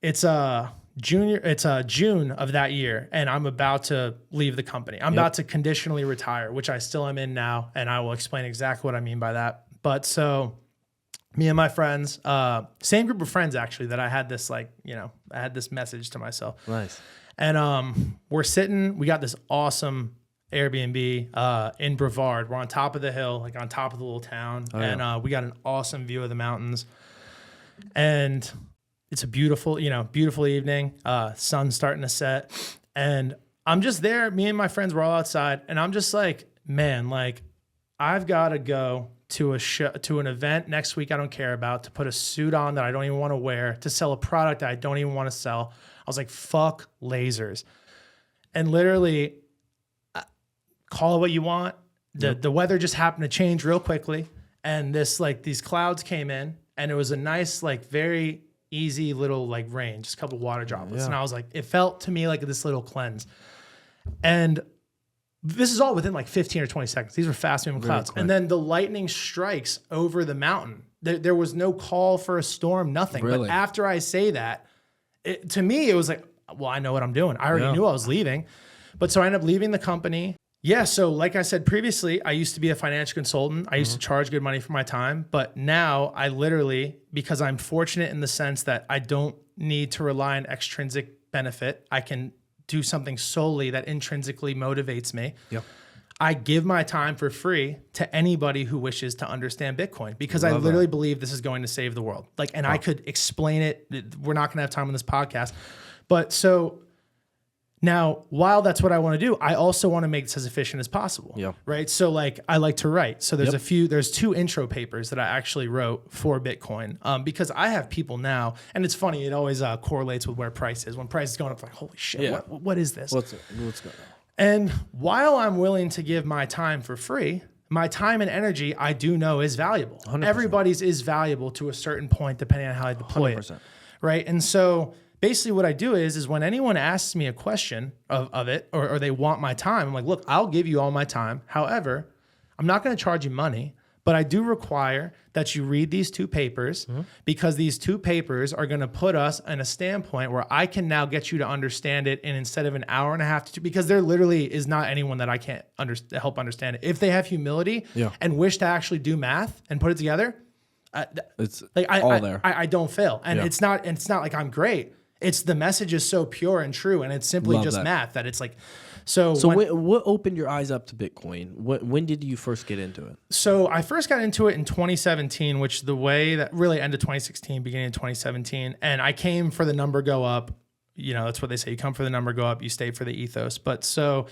it's June of that year, and I'm about to leave the company. I'm about to conditionally retire, which I still am in now, and I will explain exactly what I mean by that. But so me and my friends, same group of friends actually, that I had this I had this message to myself. Nice. And we got this awesome Airbnb in Brevard. We're on top of the hill, on top of the little town. We got an awesome view of the mountains. And it's a beautiful evening. Sun's starting to set. And I'm just there. Me and my friends were all outside. And I'm just like, man, I've got to go to an event next week I don't care about, to put a suit on that I don't even want to wear, to sell a product that I don't even want to sell. I was like, fuck lasers. And literally, call it what you want. The weather just happened to change real quickly. And these clouds came in, and it was a nice, like very easy little like rain, just a couple water droplets. And I was like, it felt to me like this little cleanse. And this is all within like 15 or 20 seconds. These were fast moving clouds. And then the lightning strikes over the mountain. There was no call for a storm, nothing. Really? But after I say that, to me, it was like, well, I know what I'm doing. I already knew I was leaving. But so I ended up leaving the company. Yeah. So like I said previously, I used to be a financial consultant. I used to charge good money for my time. But now I literally, because I'm fortunate in the sense that I don't need to rely on extrinsic benefit, I can do something solely that intrinsically motivates me. Yep. I give my time for free to anybody who wishes to understand Bitcoin, because I literally believe this is going to save the world. Like, and I could explain it. We're not going to have time on this podcast. But so now, while that's what I want to do, I also want to make this as efficient as possible. Yeah. Right. So like, I like to write. So there's two intro papers that I actually wrote for Bitcoin, because I have people now, and it's funny, it always correlates with where price is. When price is going up, it's like, holy shit, what is this? What's going on? And while I'm willing to give my time for free, my time and energy, I do know is valuable. 100%. Everybody's is valuable to a certain point, depending on how I deploy 100%. It. Right. And so basically what I do is when anyone asks me a question of it, or they want my time, I'm like, look, I'll give you all my time. However, I'm not going to charge you money, but I do require that you read these two papers, because these two papers are going to put us in a standpoint where I can now get you to understand it in, instead of an hour and a half to 2, because there literally is not anyone that I can't help understand it. If they have humility and wish to actually do math and put it together, it's like I don't fail. And it's not like I'm great. It's the message is so pure and true, and it's simply math that it's like, so what opened your eyes up to Bitcoin? When did you first get into it? So I first got into it in 2017, which the way that really ended 2016, beginning of 2017. And I came for the number go up. You know, that's what they say. You come for the number go up, you stay for the ethos. But so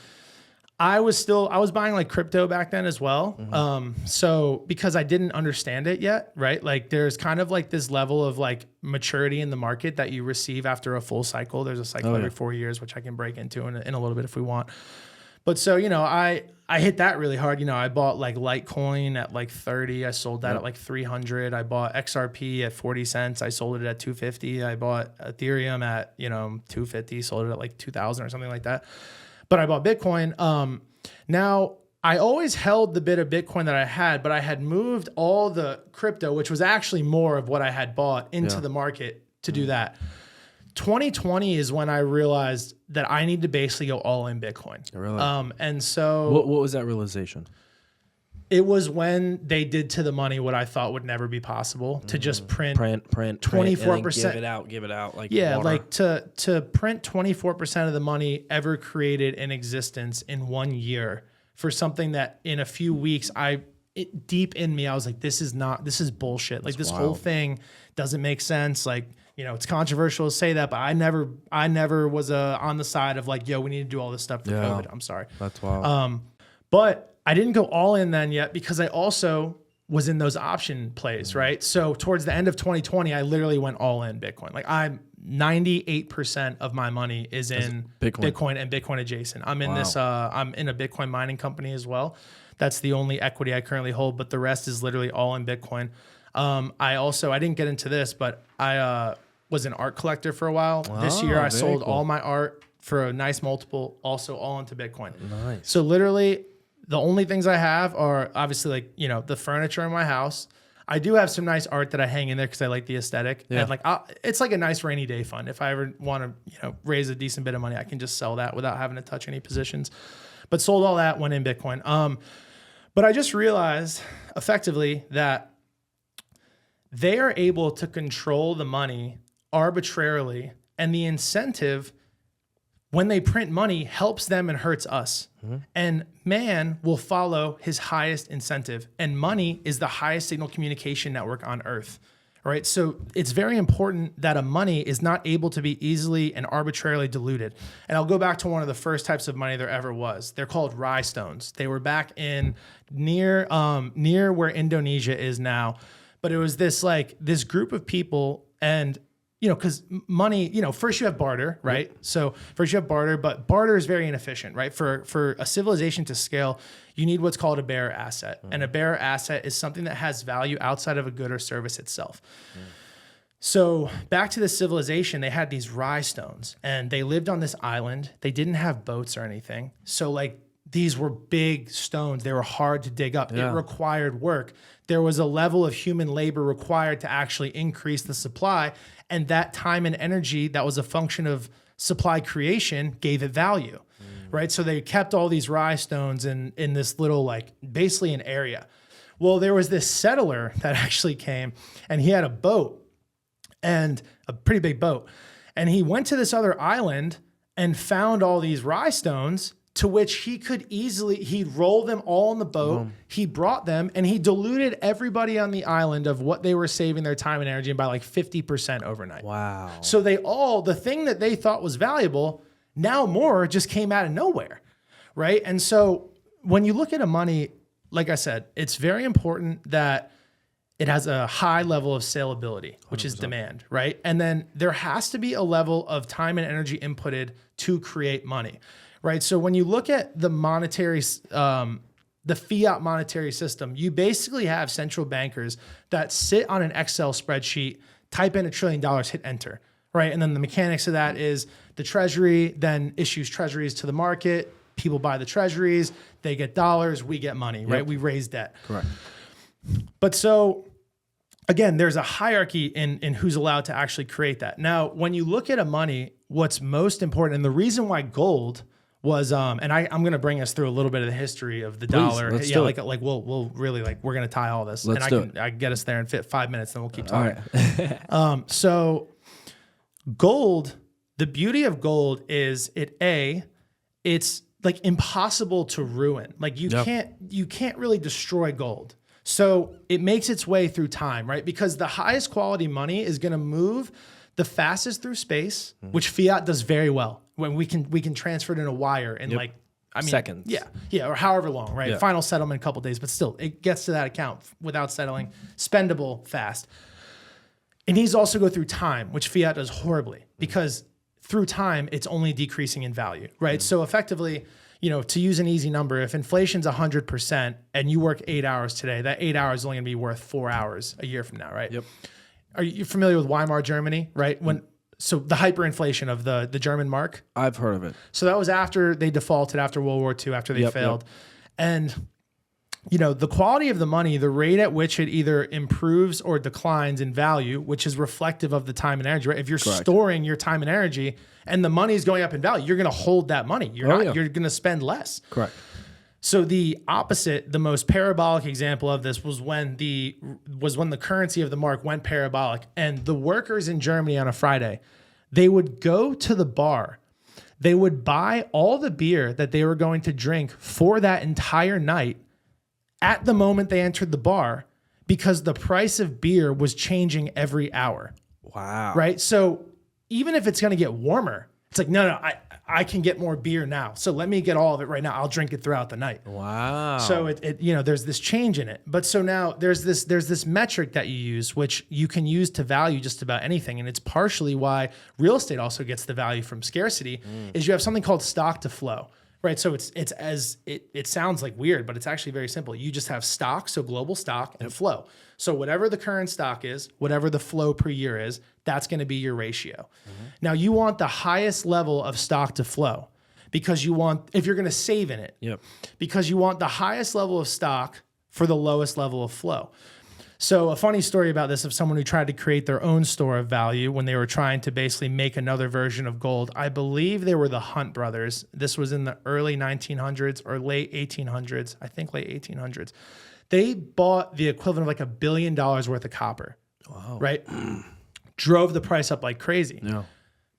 I was buying like crypto back then as well. So because I didn't understand it yet, right? Like there's kind of like this level of like maturity in the market that you receive after a full cycle. There's a cycle every 4 years, which I can break into in a little bit if we want. But so, you know, I hit that really hard. You know, I bought like Litecoin at like 30. I sold that at like 300. I bought XRP at 40 cents. I sold it at 250. I bought Ethereum at, 250, sold it at like 2000 or something like that. But I bought Bitcoin. Now, I always held the bit of Bitcoin that I had, but I had moved all the crypto, which was actually more of what I had bought, into the market to do that. 2020 is when I realized that I need to basically go all in Bitcoin. Really? And so... What was that realization? It was when they did to the money what I thought would never be possible, to just print 24%. Give it out. Like water. Like to print 24% of the money ever created in existence in 1 year for something that in a few weeks, deep in me, I was like, this is bullshit. Like this whole thing doesn't make sense. Like, it's controversial to say that, but I never was on the side of like, yo, we need to do all this stuff for COVID. I'm sorry. That's wild. But I didn't go all in then yet, because I also was in those option plays, right? So towards the end of 2020, I literally went all in Bitcoin. Like 98% of my money is in Bitcoin and Bitcoin adjacent. I'm in I'm in a Bitcoin mining company as well. That's the only equity I currently hold, but the rest is literally all in Bitcoin. I didn't get into this, but I was an art collector for a while. This year I sold all my art for a nice multiple, also all into Bitcoin. Nice. So literally, the only things I have are obviously like, the furniture in my house. I do have some nice art that I hang in there because I like the aesthetic. Yeah. And like, it's like a nice rainy day fund. If I ever want to, raise a decent bit of money, I can just sell that without having to touch any positions. But sold all that, went in Bitcoin. But I just realized effectively that they are able to control the money arbitrarily, and the incentive when they print money helps them and hurts us. And man will follow his highest incentive. And money is the highest signal communication network on earth, All right, so it's very important that a money is not able to be easily and arbitrarily diluted. And I'll go back to one of the first types of money there ever was. They're called rye stones. They were back in near where Indonesia is now. But it was this group of people, and because money, first you have barter, right? So first you have barter, but barter is very inefficient, right? For a civilization to scale, you need what's called a bearer asset. And a bearer asset is something that has value outside of a good or service itself. So back to the civilization, they had these rye stones, and they lived on this island. They didn't have boats or anything. So these were big stones. They were hard to dig up. Yeah. It required work. There was a level of human labor required to actually increase the supply. And that time and energy that was a function of supply creation gave it value, right? So they kept all these rye stones in this little, basically an area. Well, there was this settler that actually came, and he had a boat, and a pretty big boat. And he went to this other island and found all these rye stones, to which he'd roll them all in the boat. He brought them, and he diluted everybody on the island of what they were saving their time and energy by 50% overnight. Wow. So the thing that they thought was valuable, now more just came out of nowhere, right? And so when you look at a money, like I said, it's very important that it has a high level of salability, which 100%. Is demand, right? And then there has to be a level of time and energy inputted to create money. Right. So when you look at the the fiat monetary system, you basically have central bankers that sit on an Excel spreadsheet, type in $1 trillion, hit enter. Right. And then the mechanics of that is the treasury then issues treasuries to the market. People buy the treasuries. They get dollars. We get money. Right. We raise debt. Correct. But so again, there's a hierarchy in who's allowed to actually create that. Now, when you look at a money, what's most important, and the reason why gold was, and I'm going to bring us through a little bit of the history of the dollar. Let's yeah, do we'll really we're going to tie all this. Let's and I can get us there in 5 minutes, then we'll keep talking. All right. So gold, the beauty of gold is it's impossible to ruin. You can't really destroy gold. So it makes its way through time, right? Because the highest quality money is going to move the fastest through space, which fiat does very well. When we can transfer it in a wire in seconds. Yeah, or however long, right? Yeah. Final settlement, a couple days, but still, it gets to that account without settling, spendable fast. It needs to also go through time, which fiat does horribly, because through time, it's only decreasing in value, right? So effectively, to use an easy number, if inflation's 100% and you work 8 hours today, that 8 hours is only gonna be worth 4 hours a year from now, right? Yep. Are you familiar with Weimar Germany, right? So the hyperinflation of the German mark. I've heard of it. So that was after they defaulted, after World War II, after they failed. And, the quality of the money, the rate at which it either improves or declines in value, which is reflective of the time and energy, right? If you're storing your time and energy and the money is going up in value, you're going to hold that money. You're going to spend less. Correct. So the opposite, the most parabolic example of this was when the currency of the mark went parabolic, and the workers in Germany on a Friday, they would go to the bar. They would buy all the beer that they were going to drink for that entire night at the moment they entered the bar, because the price of beer was changing every hour. Wow. Right? So even if it's going to get warmer, it's no, I can get more beer now. So let me get all of it right now. I'll drink it throughout the night. Wow. So there's this change in it. But so now there's this metric that you use, which you can use to value just about anything. And it's partially why real estate also gets the value from scarcity, is you have something called stock to flow. Right. So it sounds weird, but it's actually very simple. You just have stock, so global stock, and flow. So whatever the current stock is, whatever the flow per year is, that's going to be your ratio. Now you want the highest level of stock to flow, because if you're going to save in it, because you want the highest level of stock for the lowest level of flow. So a funny story about this of someone who tried to create their own store of value when they were trying to basically make another version of gold. I believe they were the Hunt brothers. This was in the early 1900s or late 1800s. I think late 1800s. They bought the equivalent of $1 billion worth of copper. Wow. Right? Drove the price up like crazy. Yeah.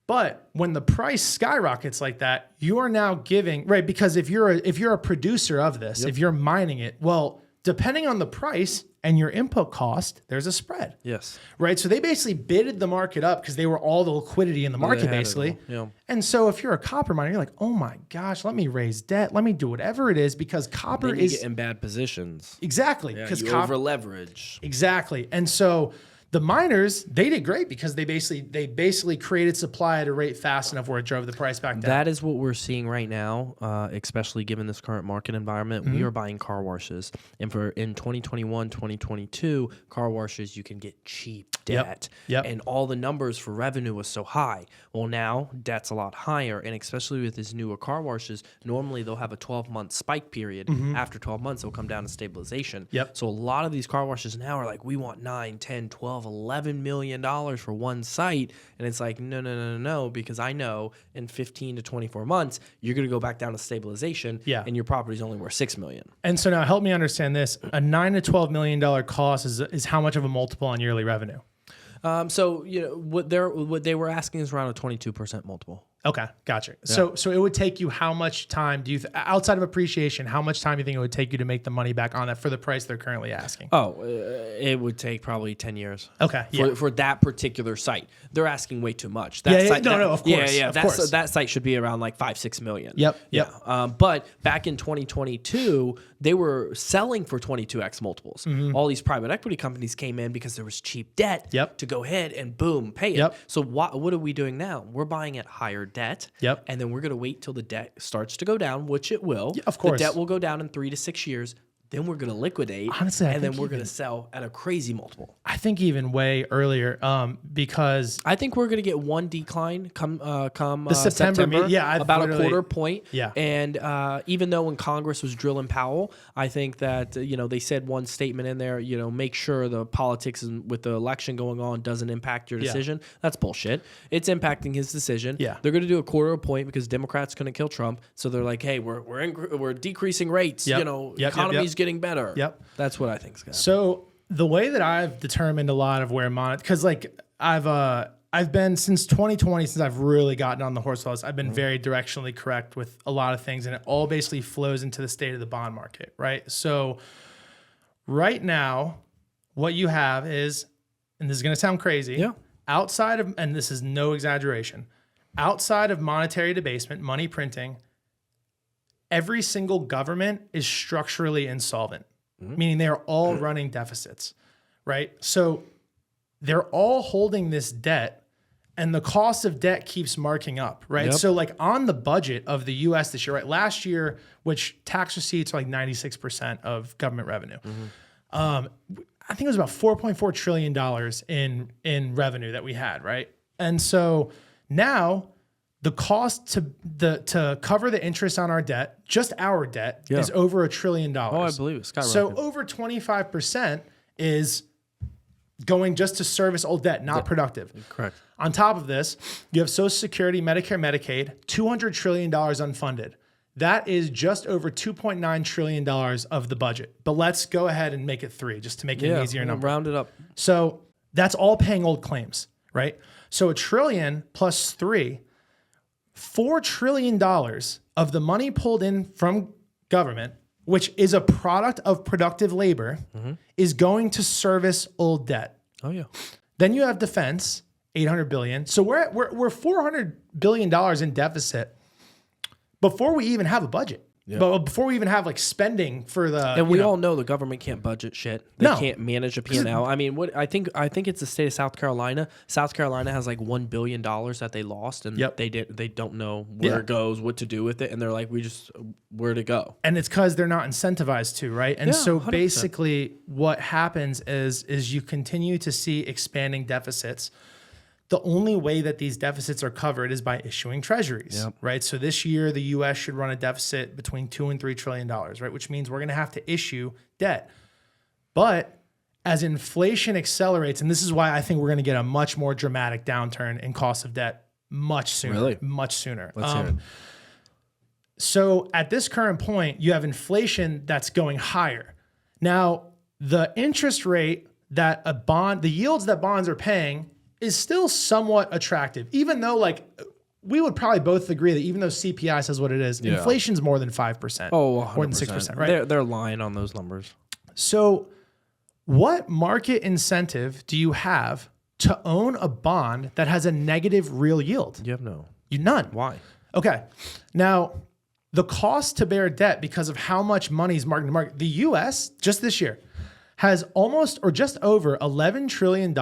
But when the price skyrockets like that, you are now giving, right? Because if you're a producer of this, if you're mining it, well, depending on the price, and your input cost, there's a spread. Yes. Right. So they basically bidded the market up because they were all the liquidity in the market, basically. Yeah. And so if you're a copper miner, you're like, oh my gosh, let me raise debt. Let me do whatever it is because copper Then you is get in bad positions. exactly Yeah, because you copper over leverage. exactly. And so the miners, they did great because they basically created supply at a rate fast enough where it drove the price back down. That is what we're seeing right now, especially given this current market environment. Mm-hmm. We are buying car washes. And in 2021, 2022, car washes, you can get cheap debt. Yep. And all the numbers for revenue was so high. Well, now debt's a lot higher. And especially with these newer car washes, normally they'll have a 12-month spike period. After 12 months, they'll come down to stabilization. Yep. So a lot of these car washes now are like, we want 9, 10, 12, $11 million for one site. And it's like, no, because I know in 15 to 24 months, you're going to go back down to stabilization. Yeah. And your property's only worth $6 million. And so now help me understand this. A $9 to $12 million cost is how much of a multiple on yearly revenue? So, what they were asking is around a 22% multiple. Okay, gotcha. So it would take you how much time do you outside of appreciation? How much time do you think it would take you to make the money back on that for the price they're currently asking? Oh, it would take probably 10 years. Okay, For that particular site, they're asking way too much. Yeah, Site, of course, yeah. of course. That site should be around like 5-6 million. Yep. But back in 2022, they were selling for 22x multiples. All these private equity companies came in because there was cheap debt. Yep. To go ahead and boom, pay it. Yep. So what are we doing now? We're buying at higher debt. Yep. And then we're going to wait till the debt starts to go down, which it will. Yeah, of course. The debt will go down in 3 to 6 years. Then we're going to liquidate. Honestly, and then we're going to sell at a crazy multiple. I think even way earlier, because I think we're going to get one decline come the September meeting. Yeah, about a quarter point. Yeah. And even though when Congress was drilling Powell, I think that they said one statement in there, make sure the politics with the election going on doesn't impact your decision. That's bullshit. It's impacting his decision. Yeah. They're going to do a quarter point because Democrats going to kill Trump. So they're like, hey, we're decreasing rates. Economy's getting better. Yep. That's what I think is going to happen. So the way that I've determined a lot of where because like I've been since 2020, since I've really gotten on the horse race, I've been very directionally correct with a lot of things, and it all basically flows into the state of the bond market, right? So right now, what you have is, and this is going to sound crazy, outside of, and this is no exaggeration, outside of monetary debasement, money printing, every single government is structurally insolvent, meaning they are all running deficits, right? So they're all holding this debt, and the cost of debt keeps marking up, right? Yep. So like on the budget of the U.S. this year, right? Last year, which tax receipts are like 96% of government revenue. I think it was about $4.4 trillion in revenue that we had, right? And so now the cost to cover the interest on our debt, just our debt, is over $1 trillion. Oh, I believe it. Skyrocketed. So over 25% is going just to service old debt, not productive. Correct. On top of this, you have Social Security, Medicare, Medicaid, $200 trillion unfunded. That is just over $2.9 trillion of the budget. But let's go ahead and make it 3 just to make it an easier number. Round it up. So that's all paying old claims, right? So $1 trillion plus 3, $4 trillion of the money pulled in from government, which is a product of productive labor, is going to service old debt. Oh yeah. Then you have defense, $800 billion. So we're $400 billion in deficit before we even have a budget. But before we even have like spending for the, and we all know the government can't budget shit. They can't manage a P&L. I mean, I think it's the state of South Carolina. South Carolina has like $1 billion that they lost, and they don't know where it goes, what to do with it, and they're like, where to go. And it's because they're not incentivized to, right? And so 100%. basically, what happens is you continue to see expanding deficits. The only way that these deficits are covered is by issuing treasuries, right? So this year, the U.S. should run a deficit between $2 and $3 trillion, right? Which means we're going to have to issue debt. But as inflation accelerates, and this is why I think we're going to get a much more dramatic downturn in cost of debt much sooner. Really? Much sooner. Let's hear it. So at this current point, you have inflation that's going higher. Now, the interest rate that the yields that bonds are paying is still somewhat attractive, even though like we would probably both agree that even though CPI says what it is, inflation's more than 5%. Oh, 100%. More than 6%, right? They're lying on those numbers. So What market incentive do you have to own a bond that has a negative real yield? You have no. None. Why? Okay. Now, the cost to bear debt because of how much money is market to market, the US just this year has almost or just over $11 trillion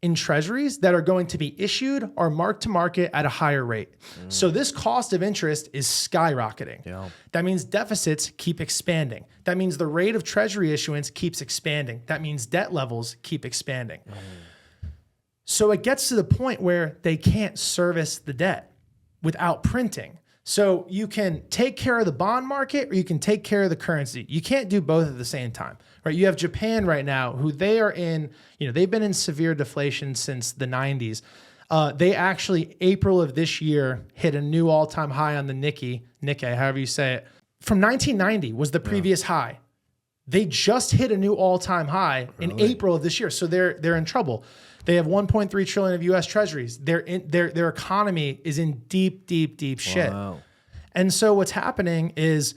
in treasuries that are going to be issued or marked to market at a higher rate. So this cost of interest is skyrocketing. Yeah. That means deficits keep expanding. That means the rate of treasury issuance keeps expanding. That means debt levels keep expanding. So it gets to the point where they can't service the debt without printing. So you can take care of the bond market or you can take care of the currency. You can't do both at the same time, right? You have Japan right now, who they are in, they've been in severe deflation since the 90s. They actually, April of this year, hit a new all-time high on the Nikkei, however you say it. From 1990 was the previous high. They just hit a new all-time high in April of this year. So they're in trouble. They have 1.3 trillion of U.S. Treasuries. Their economy is in deep shit. Wow. And so what's happening is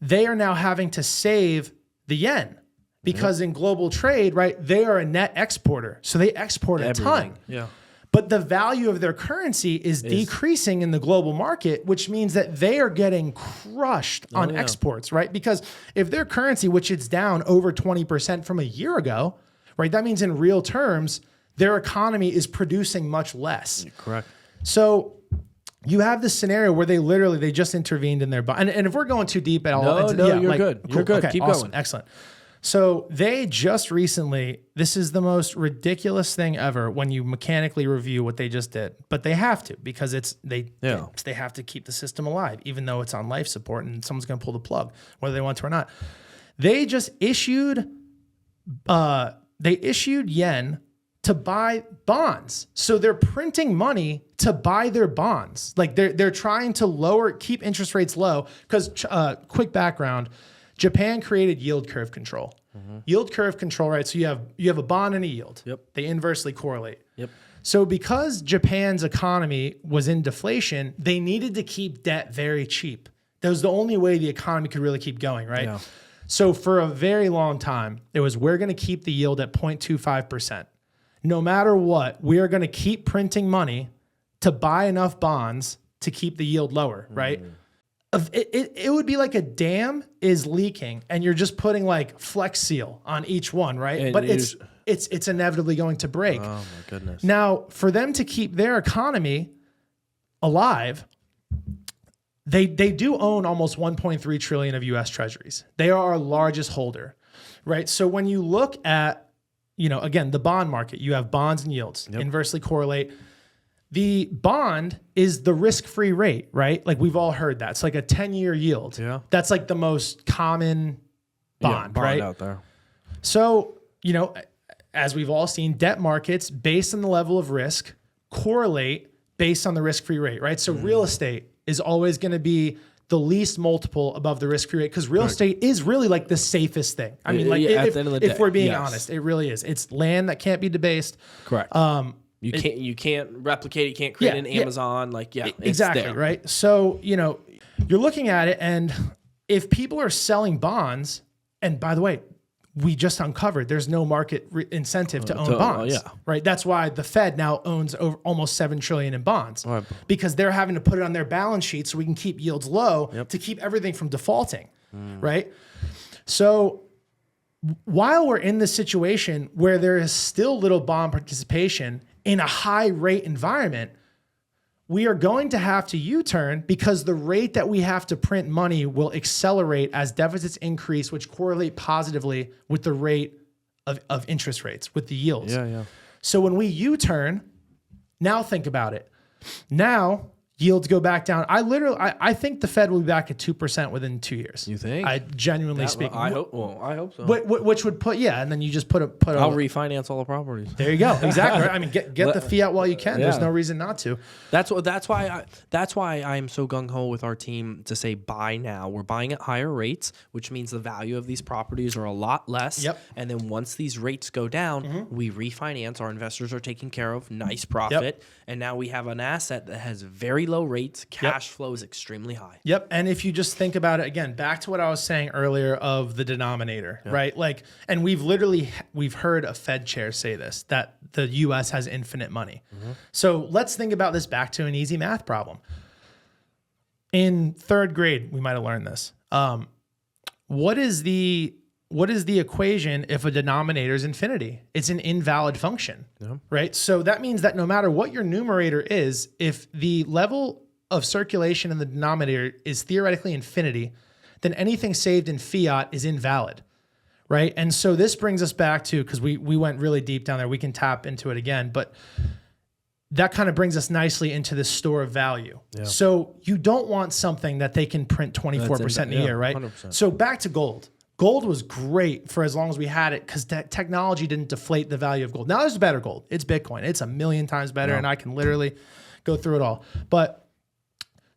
they are now having to save the yen because in global trade, right, they are a net exporter. So they export a ton. Yeah. But the value of their currency is decreasing in the global market, which means that they are getting crushed on exports, right? Because if their currency, which it's down over 20% from a year ago, right, that means in real terms, their economy is producing much less. Correct. So you have this scenario where they just intervened in their bond. And if we're going too deep at all, you're good. Cool. You're good. Okay, Keep awesome. going. Excellent. So they just recently, this is the most ridiculous thing ever when you mechanically review what they just did, but they have to because they have to keep the system alive, even though it's on life support and someone's going to pull the plug, whether they want to or not. They just issued yen to buy bonds. So they're printing money to buy their bonds. Like they're trying to keep interest rates low because quick background, Japan created yield curve control. Yield curve control, right? So you have a bond and a yield. Yep. They inversely correlate. Yep. So because Japan's economy was in deflation, they needed to keep debt very cheap. That was the only way the economy could really keep going, right? Yeah. So for a very long time, it was we're going to keep the yield at 0.25%. No matter what, we are going to keep printing money to buy enough bonds to keep the yield lower, right? It would be like a dam is leaking and you're just putting like Flex Seal on each one, right? And but it's inevitably going to break. Oh my goodness. Now, for them to keep their economy alive, they do own almost 1.3 trillion of US Treasuries. They are our largest holder, right? So when you look at, again, the bond market, you have bonds and yields inversely correlate. The bond is the risk-free rate, right? Like we've all heard that. It's like a 10-year yield. Yeah. That's like the most common bond, right? Out there. So, as we've all seen, debt markets based on the level of risk correlate based on the risk-free rate, right? So real estate is always going to be the least multiple above the risk-free rate because real estate is really like the safest thing. I mean, like if we're being honest, it really is. It's land that can't be debased. Correct. You can't replicate it. You can't create an Amazon. Exactly. There. Right. So, you're looking at it and if people are selling bonds, and by the way, we just uncovered there's no market incentive to own bonds, right? That's why the Fed now owns over almost 7 trillion in bonds because they're having to put it on their balance sheet so we can keep yields low to keep everything from defaulting, right? So while we're in this situation where there is still little bond participation in a high rate environment, we are going to have to U-turn because the rate that we have to print money will accelerate as deficits increase, which correlate positively with the rate of interest rates, with the yields. So when we U-turn, now think about it. Now yields go back down. I think the Fed will be back at 2% within 2 years. You think? I genuinely speak. I hope so. Which would put, and then you just put I'll refinance all the properties. There you go. Exactly. Right? I mean, get the fiat while you can. There's no reason not to. That's why I'm so gung ho with our team to say buy now. We're buying at higher rates, which means the value of these properties are a lot less. And then once these rates go down, we refinance. Our investors are taken care of. Nice profit. And now we have an asset that has very low rates, cash flow is extremely high. Yep. And if you just think about it again, back to what I was saying earlier of the denominator, right? Like, and we've heard a Fed chair say this, that the US has infinite money. So let's think about this back to an easy math problem. In third grade, we might have learned this. What is the equation if a denominator is infinity? It's an invalid function, right? So that means that no matter what your numerator is, if the level of circulation in the denominator is theoretically infinity, then anything saved in fiat is invalid, right? And so this brings us back to, because we went really deep down there, we can tap into it again, but that kind of brings us nicely into the store of value. Yeah. So you don't want something that they can print 24% in a year, right? 100%. So back to gold. Gold was great for as long as we had it because technology didn't deflate the value of gold. Now there's better gold. It's Bitcoin. It's 1,000,000 times better, and I can literally go through it all. But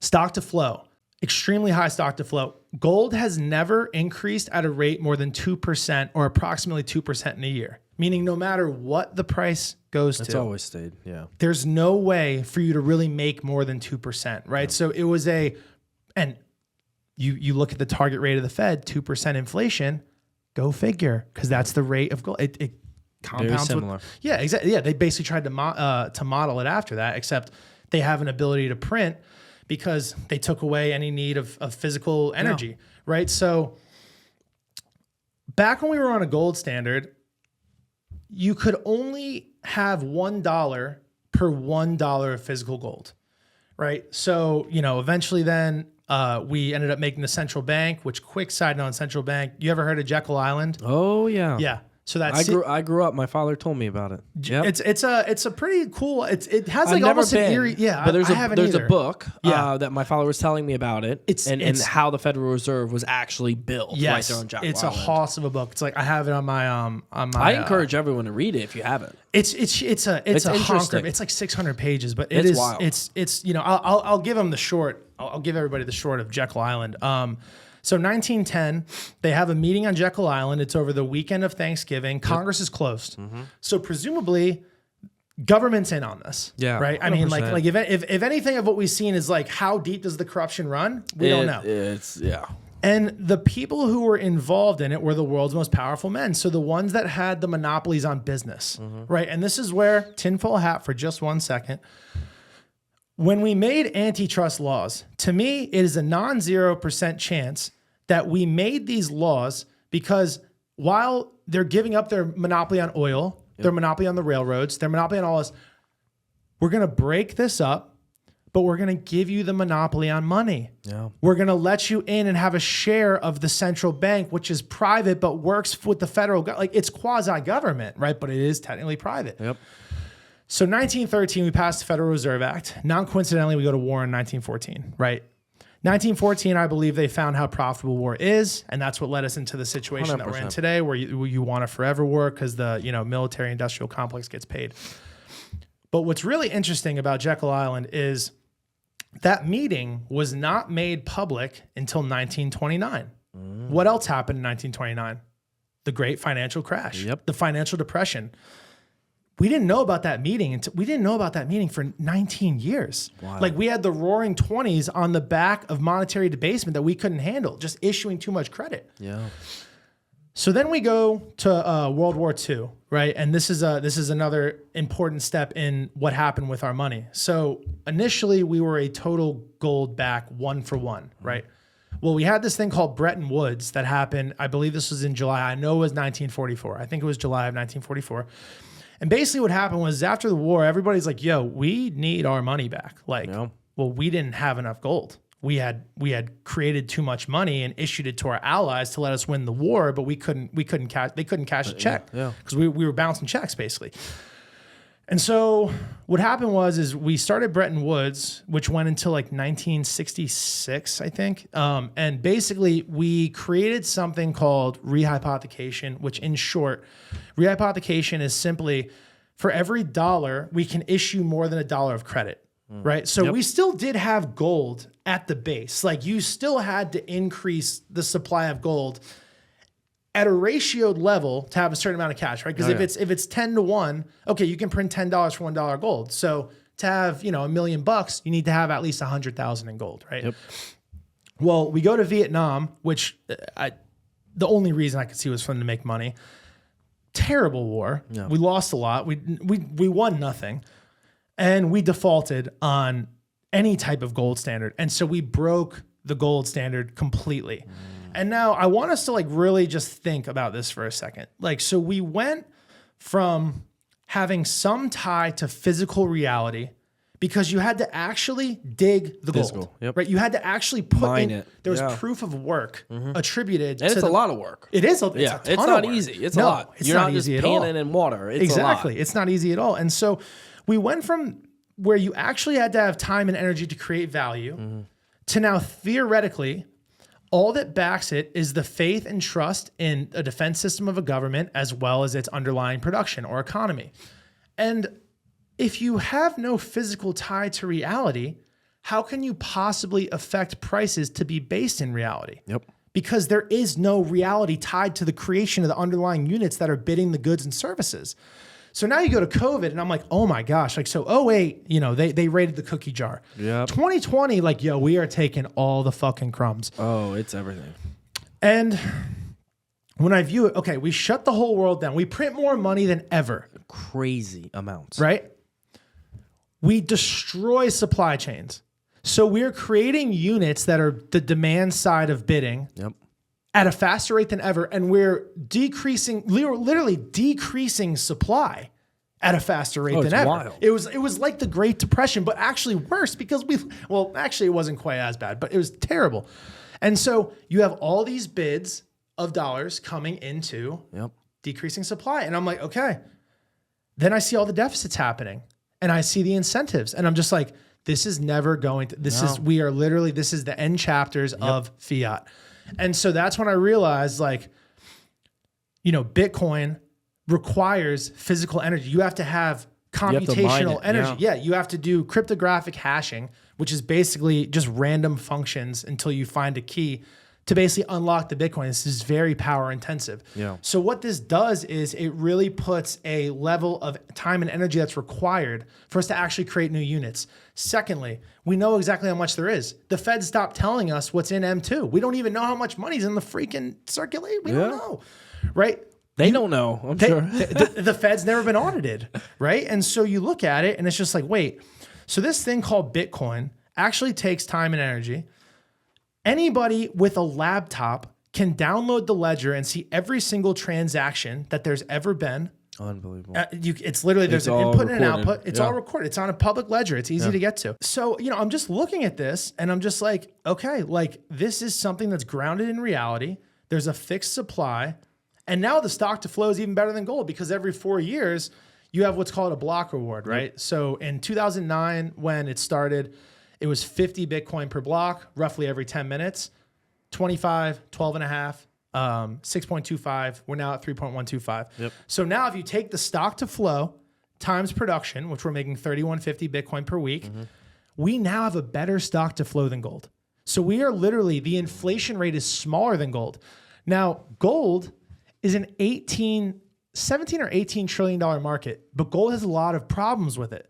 stock to flow, extremely high stock to flow. Gold has never increased at a rate more than 2% or approximately 2% in a year, meaning no matter what the price goes to. It's always stayed, yeah. There's no way for you to really make more than 2%, right? Yeah. So it was and you look at the target rate of the Fed, 2% inflation, go figure, because that's the rate of gold. It compounds. Very similar. Yeah, exactly. Yeah, they basically tried to model it after that, except they have an ability to print because they took away any need of physical energy, right? So back when we were on a gold standard, you could only have $1 per $1 of physical gold, right? So, eventually then we ended up making the central bank, which, quick side note on central bank, you ever heard of Jekyll Island? Oh, yeah. Yeah. So that's I grew up. My father told me about it. Yep. It's a pretty cool. It has like almost an eerie. Yeah, but there's a book that my father was telling me about it. And how the Federal Reserve was actually built. Yes, right there on Jekyll it's Island. a hoss of a book. It's like I have it on my I encourage everyone to read it if you haven't. It's a honker. It's like 600 pages, but it's wild. It's I'll give them the short. I'll give everybody the short of Jekyll Island. So 1910, they have a meeting on Jekyll Island. It's over the weekend of Thanksgiving. Congress is closed. Mm-hmm. So presumably government's in on this. Yeah. Right. 100%. I mean, like if anything of what we've seen is like, how deep does the corruption run? We don't know. And the people who were involved in it were the world's most powerful men. So the ones that had the monopolies on business, right? And this is where, tinfoil hat for just 1 second, when we made antitrust laws, to me, it is a non-0% chance that we made these laws because while they're giving up their monopoly on oil, their monopoly on the railroads, their monopoly on all this, we're going to break this up, but we're going to give you the monopoly on money. Yeah. We're going to let you in and have a share of the central bank, which is private, but works with the federal government. Like, it's quasi-government, right? But it is technically private. Yep. So 1913, we passed the Federal Reserve Act. Non-coincidentally, we go to war in 1914, right? 1914, I believe they found how profitable war is, and that's what led us into the situation 100%. That we're in today, where you want a forever war because the military-industrial complex gets paid. But what's really interesting about Jekyll Island is that meeting was not made public until 1929. What else happened in 1929? The Great Financial Crash, the Financial Depression. We didn't know about that meeting for 19 years. Wow. Like, we had the roaring 20s on the back of monetary debasement that we couldn't handle, just issuing too much credit. Yeah. So then we go to World War II, right? And this is another important step in what happened with our money. So initially we were a total gold back 1-for-1, right? Well, we had this thing called Bretton Woods that happened. I believe this was in July. I know it was 1944. I think it was July of 1944. And basically what happened was after the war, everybody's like, yo, we need our money back. Like, well, we didn't have enough gold. We had created too much money and issued it to our allies to let us win the war, but they couldn't cash the check because we were bouncing checks basically. And so what happened was we started Bretton Woods, which went until like 1966, I think. And basically we created something called rehypothecation, which in short, rehypothecation is simply for every dollar, we can issue more than $1 of credit, right? So we still did have gold at the base. Like, you still had to increase the supply of gold at a ratioed level to have a certain amount of cash, right? Because if it's 10 to 1, okay, you can print $10 for $1 gold. So to have, $1 million, you need to have at least 100,000 in gold, right? Yep. Well, we go to Vietnam, which the only reason I could see was for them to make money. Terrible war. Yeah. We lost a lot. We won nothing. And we defaulted on any type of gold standard. And so we broke the gold standard completely. And now I want us to really just think about this for a second. So we went from having some tie to physical reality because you had to actually dig the gold, right? You had to actually put in, there was proof of work attributed and to it's a lot of work. It is. It's a ton it's not of work. easy. It's a lot. It's You're not not just easy at all. panning in water. It's exactly. a lot. It's not easy at all. And so we went from where you actually had to have time and energy to create value to now theoretically, all that backs it is the faith and trust in a defense system of a government as well as its underlying production or economy. And if you have no physical tie to reality, how can you possibly affect prices to be based in reality? Yep. Because there is no reality tied to the creation of the underlying units that are bidding the goods and services. So now you go to COVID and I'm like, oh my gosh, 08, they raided the cookie jar. Yep. 2020, we are taking all the fucking crumbs. Oh, it's everything. And when I view it, okay, we shut the whole world down. We print more money than ever. Crazy amounts. Right? We destroy supply chains. So we're creating units that are the demand side of bidding. Yep. At a faster rate than ever, and we're literally decreasing supply at a faster rate than ever. Wild. It was like the Great Depression, but actually worse because it wasn't quite as bad, but it was terrible. And so you have all these bids of dollars coming into decreasing supply, and I'm like, okay. Then I see all the deficits happening, and I see the incentives, and I'm just like, this is never going to. This is the end chapters of fiat. And so that's when I realized Bitcoin requires physical energy. You have to have computational energy. Yeah. You have to do cryptographic hashing, which is basically just random functions until you find a key to basically unlock the Bitcoin. This is very power intensive. Yeah. So what this does is it really puts a level of time and energy that's required for us to actually create new units. Secondly, we know exactly how much there is. The Fed stopped telling us what's in M2. We don't even know how much money's in the freaking circulate. We don't know, right? They don't know, I'm sure. The Fed's never been audited, right? And so you look at it and it's just like, wait, so this thing called Bitcoin actually takes time and energy. Anybody with a laptop can download the ledger and see every single transaction that there's ever been. Unbelievable. It's literally, there's an input and an output. It's all recorded. It's on a public ledger. It's easy to get to. So, I'm just looking at this and I'm just like, okay, this is something that's grounded in reality. There's a fixed supply. And now the stock to flow is even better than gold because every 4 years you have what's called a block reward, right? Yep. So in 2009, when it started, it was 50 Bitcoin per block, roughly every 10 minutes, 25, 12 and a half, 6.25. We're now at 3.125. Yep. So now if you take the stock to flow times production, which we're making 3150 Bitcoin per week, we now have a better stock to flow than gold. So we are literally, the inflation rate is smaller than gold. Now, gold is an 17 or $18 trillion market, but gold has a lot of problems with it.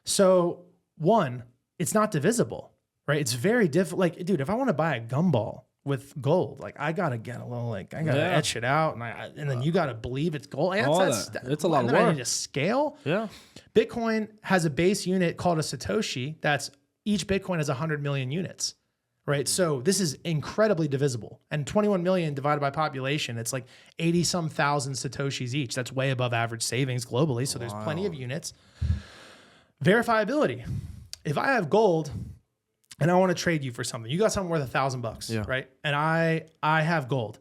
So one, it's not divisible, right? It's very difficult. Dude, if I want to buy a gumball with gold, I gotta get a little, I gotta etch it out, and then you gotta believe it's gold. It's a lot of work. I need to scale. Yeah. Bitcoin has a base unit called a Satoshi. That's each Bitcoin has 100 million units, right? So this is incredibly divisible. And 21 million divided by population, it's 80 some thousand Satoshis each. That's way above average savings globally. So there's plenty of units. Verifiability. If I have gold and I want to trade you for something, you got something worth $1,000, right? And I have gold.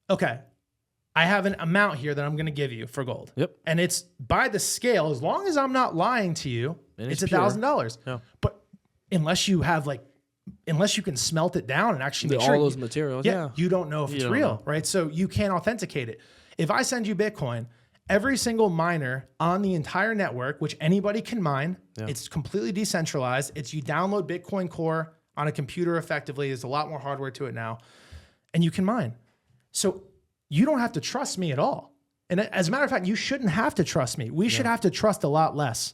Okay. I have an amount here that I'm going to give you for gold. Yep. And it's by the scale, as long as I'm not lying to you, it's $1,000. Yeah. But unless you have unless you can smelt it down and actually make all those materials, you don't know if it's real, right? So you can't authenticate it. If I send you Bitcoin, every single miner on the entire network, which anybody can mine, it's completely decentralized. You download Bitcoin Core on a computer effectively. There's a lot more hardware to it now, and you can mine. So you don't have to trust me at all. And as a matter of fact, you shouldn't have to trust me. We should have to trust a lot less,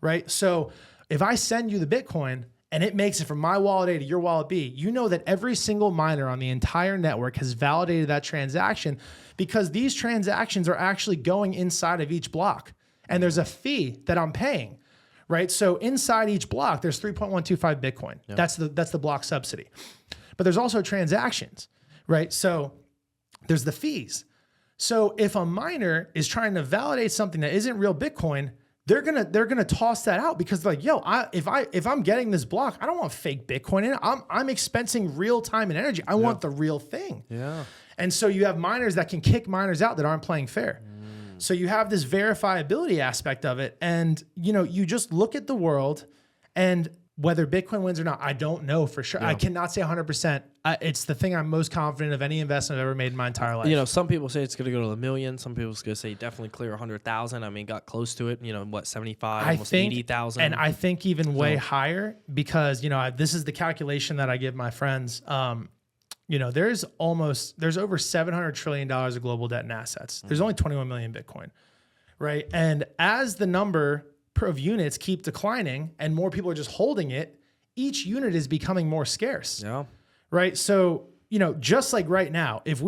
right? So if I send you the Bitcoin and it makes it from my wallet A to your wallet B, you know that every single miner on the entire network has validated that transaction, because these transactions are actually going inside of each block. And there's a fee that I'm paying, right? So inside each block, there's 3.125 Bitcoin. Yep. That's the block subsidy. But there's also transactions, right? So there's the fees. So if a miner is trying to validate something that isn't real Bitcoin, they're gonna toss that out, because like, yo, if I'm getting this block, I don't want fake Bitcoin in it. I'm expensing real time and energy. I want the real thing. Yeah. And so you have miners that can kick miners out that aren't playing fair. So you have this verifiability aspect of it. And, you know, you just look at the world, and whether Bitcoin wins or not, I don't know for sure. Yeah. I cannot say 100%. It's the thing I'm most confident of any investment I've ever made in my entire life. You know, some people say it's going to go to $1 million. Some people are going to say definitely clear 100,000. I mean, got close to it. You know, what, 75, almost 80,000. And I think even way higher, because, you know, this is the calculation that I give my friends. You know, there's over $700 trillion of global debt and assets. There's only 21 million Bitcoin, right? And as the number of units keep declining and more people are just holding it, each unit is becoming more scarce. Yeah. Right. So, you know, just like right now, if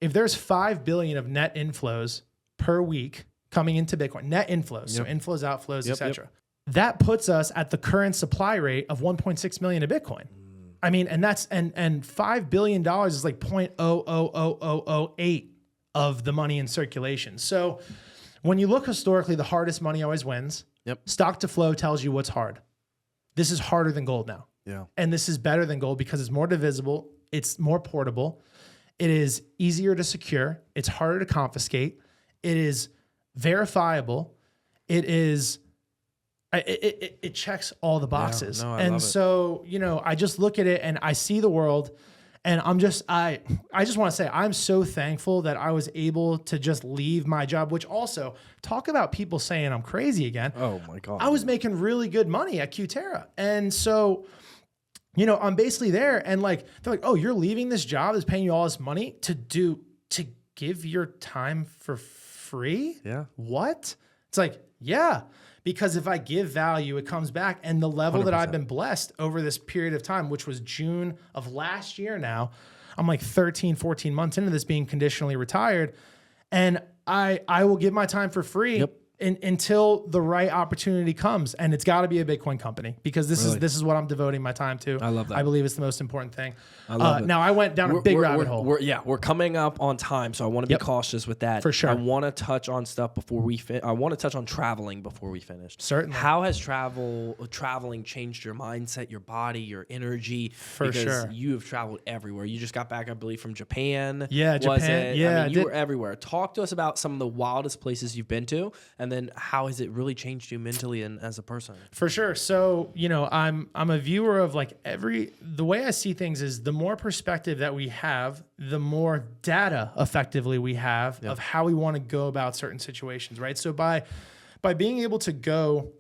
there's 5 billion of net inflows per week coming into Bitcoin, net inflows, so inflows, outflows, etc., that puts us at the current supply rate of 1.6 million of Bitcoin. I mean, and that's and $5 billion is like 0.00008 of the money in circulation. So when you look historically, the hardest money always wins. Yep. Stock to flow tells you what's hard. This is harder than gold now. Yeah. And this is better than gold because it's more divisible, it's more portable, it is easier to secure, it's harder to confiscate, it is verifiable, it checks all the boxes. Yeah, and so, you know, I just look at it and I see the world, and I just want to say I'm so thankful that I was able to just leave my job, which also, talk about people saying I'm crazy again. Oh my God. I was making really good money at Qterra. And so, you know, I'm basically there, and like, they're like, oh, you're leaving this job that's paying you all this money to give your time for free? Yeah. What? It's like, yeah. Because if I give value, it comes back. And the level 100%. That I've been blessed over this period of time, which was June of last year now, I'm like 13, 14 months into this being conditionally retired. And I will give my time for free until the right opportunity comes. And it's got to be a Bitcoin company, because this is what I'm devoting my time to. I love that. I believe it's the most important thing. I love it. Now, I went down a big rabbit hole. We're coming up on time, so I want to be cautious with that. For sure. I want to touch on stuff before we I want to touch on traveling before we finish. Certainly. How has traveling changed your mindset, your body, your energy? For sure. You have traveled everywhere. You just got back, I believe, from Japan. Yeah, Japan. Yeah, I mean, you were everywhere. Talk to us about some of the wildest places you've been to, and then how has it really changed you mentally and as a person? For sure. So, you know, I'm a viewer of like the way I see things is the more perspective that we have, the more data effectively we have of how we want to go about certain situations, right? So by being able to go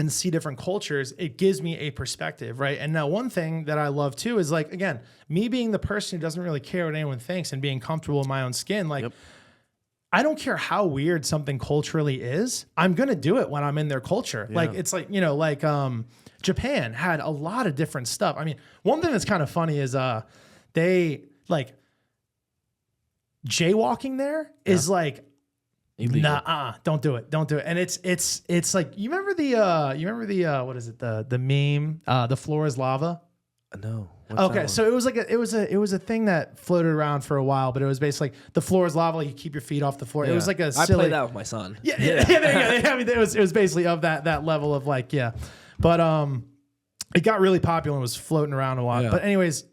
and see different cultures, it gives me a perspective, right? And now one thing that I love too is like, again, me being the person who doesn't really care what anyone thinks and being comfortable in my own skin, like, I don't care how weird something culturally is. I'm going to do it when I'm in their culture. Yeah. Like, it's like, you know, like Japan had a lot of different stuff. I mean, one thing that's kind of funny is they like jaywalking there is like, illegal. Don't do it. Don't do it. And it's like, you remember the what is it? The meme, the floor is lava. No. Okay, so it was like it was a thing that floated around for a while, but it was basically like the floor is lava. Like you keep your feet off the floor. Yeah. It was like a silly. I played that with my son. Yeah. There you go. I mean, it was basically of that level of like but it got really popular and was floating around a lot. Yeah. But anyways, this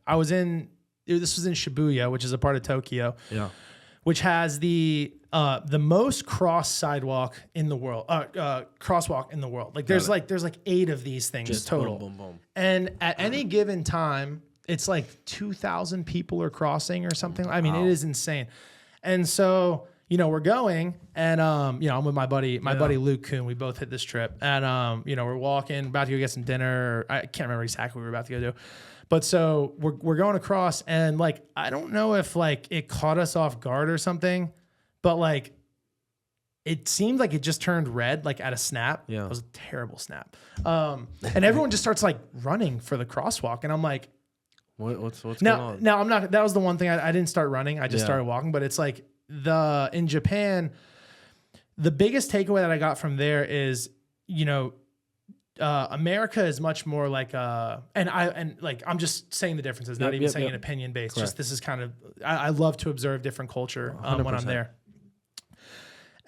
was in Shibuya, which is a part of Tokyo. Yeah. Which has the most crosswalk in the world. Like there's like 8 of these things just total. Boom, boom, boom. And at any given time, it's like 2,000 people are crossing or something. I mean, it is insane. And so, you know, we're going and, you know, I'm with my buddy Luke Kuhn. We both hit this trip and, you know, we're walking, about to go get some dinner. I can't remember exactly what we were about to go do. But so we're going across and like, I don't know if like it caught us off guard or something, but like it seemed like it just turned red, like at a snap. Yeah. It was a terrible snap. And everyone just starts like running for the crosswalk. And I'm like, What's going on? now I'm not, that was the one thing I didn't start running. I just Yeah. started walking, but it's like in Japan, the biggest takeaway that I got from there is, you know, America is much more like, I'm just saying the differences, not even saying an opinion based. Correct. Just this is kind of, I love to observe different culture when I'm 100%. there.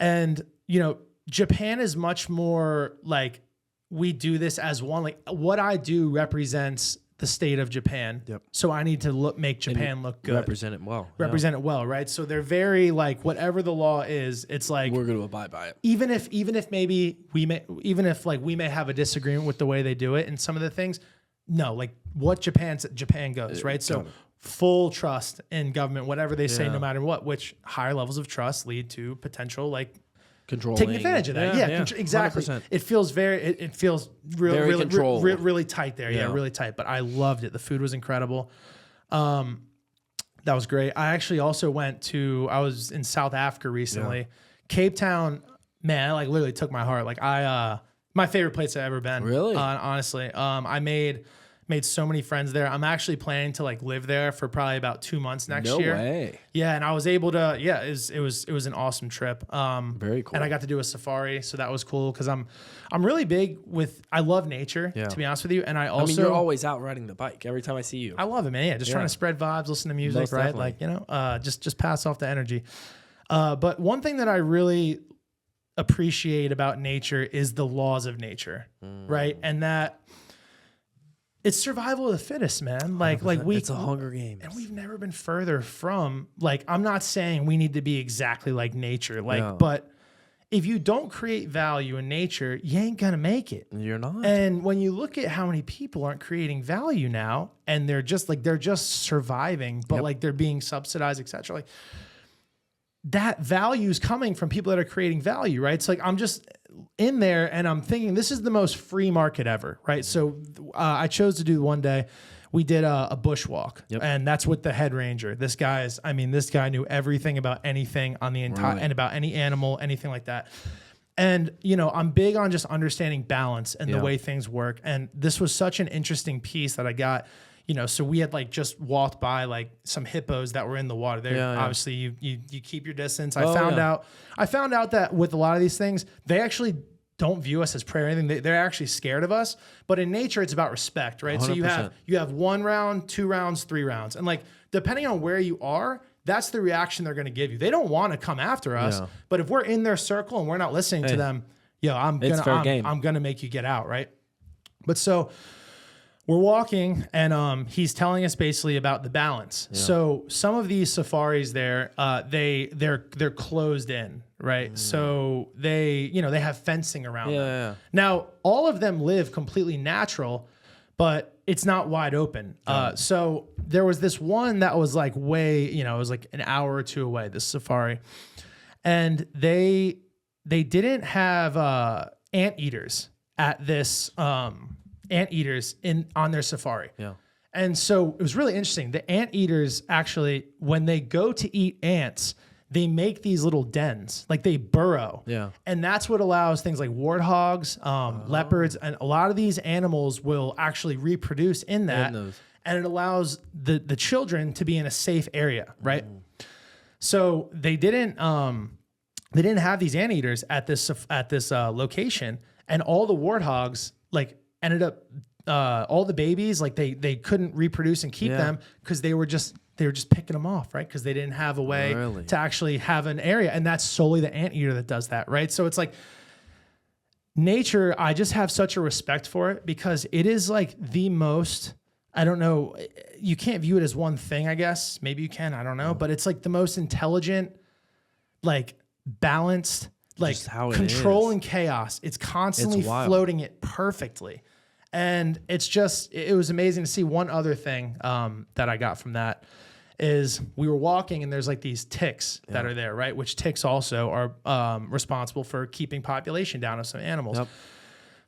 And, you know, Japan is much more like, we do this as one, like what I do represents the state of Japan. Yep. So I need to make Japan look good. Represent it well. Represent it well, right? So they're very like, whatever the law is, it's like, We're going to abide by it. even if maybe we may have a disagreement with the way they do it and some of the things, no, like what Japan goes, right? So full trust in government, whatever they say, no matter what, which higher levels of trust lead to potential like Controlling. taking advantage of that. Yeah, exactly. 100%. It feels it feels Very controlled. really tight there. Yeah, Yeah. really tight. But I loved it. The food was incredible. That was great. I actually also I was in South Africa recently. Yeah. Cape Town, man, like literally took my heart. Like my favorite place I've ever been. Really? Honestly. I made so many friends there. I'm actually planning to like live there for probably about 2 months next year. No way. Yeah, and I was able to. Yeah, it was an awesome trip. Very cool. And I got to do a safari, so that was cool because I'm really big with. I love nature, Yeah. to be honest with you, and I also. I mean, you're always out riding the bike every time I see you. I love it, man. Yeah, just trying to spread vibes, listen to music, Most right? definitely. Like, you know, just pass off the energy. But one thing that I really appreciate about nature is the laws of nature, right? And that it's survival of the fittest, man. Like it's a Hunger Games. and we've never been further from, like, I'm not saying we need to be exactly like nature, like, No. but if you don't create value in nature, you ain't gonna make it. You're not. And when you look at how many people aren't creating value now, and they're just surviving, but like they're being subsidized, etc. Like that value is coming from people that are creating value, right? So like I'm just in there and I'm thinking this is the most free market ever, right? So I chose to do one day. We did a bushwalk, and that's with the head ranger. This guy knew everything about anything on the entire and about any animal, anything like that. And, you know, I'm big on just understanding balance and the way things work. And this was such an interesting piece that I got, you know, so we had like just walked by like some hippos that were in the water there. Obviously you keep your distance. I found out that with a lot of these things, they actually don't view us as prey or anything. They're actually scared of us. But in nature, it's about respect, right? 100%. So you have 1 round, 2 rounds, 3 rounds. And like, depending on where you are, that's the reaction they're going to give you. They don't want to come after us, but if we're in their circle and we're not listening to them, I'm going to make you get out. Right. But so we're walking and he's telling us basically about the balance. Yeah. So some of these safaris there, they're closed in, right? So they have fencing around them. Now, all of them live completely natural, but it's not wide open. So there was this one that was like it was like an hour or 2 away, this safari. And they didn't have anteaters at this anteaters on their safari. Yeah. And so it was really interesting. The anteaters actually, when they go to eat ants, they make these little dens, like they burrow. Yeah. And that's what allows things like warthogs, leopards, and a lot of these animals will actually reproduce in that. And it allows the children to be in a safe area, right? So they didn't have these anteaters at this location, and all the warthogs like ended up all the babies, like they couldn't reproduce and keep them because they were just picking them off, right? Because they didn't have a way to actually have an area. And that's solely the anteater that does that, right? So it's like nature, I just have such a respect for it because it is like the most, I don't know, you can't view it as one thing, I guess. Maybe you can, I don't know. But it's like the most intelligent, like balanced, like control and chaos. It's constantly floating it perfectly. And it was amazing to see. One other thing that I got from that is we were walking and there's like these ticks that are there, right? Which ticks also are responsible for keeping population down of some animals. Yep.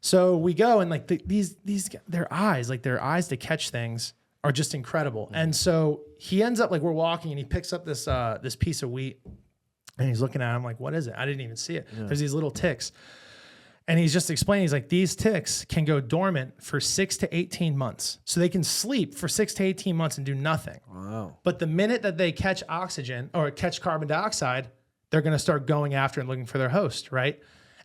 So we go and like their eyes to catch things are just incredible. Mm-hmm. And so he ends up like we're walking and he picks up this piece of wheat And he's looking at it. I'm like, what is it? I didn't even see it. There's these little ticks. And he's just explaining, he's like, these ticks can go dormant for 6 to 18 months. So they can sleep for 6 to 18 months and do nothing. Wow. But the minute that they catch oxygen or catch carbon dioxide, they're going to start going after and looking for their host, right?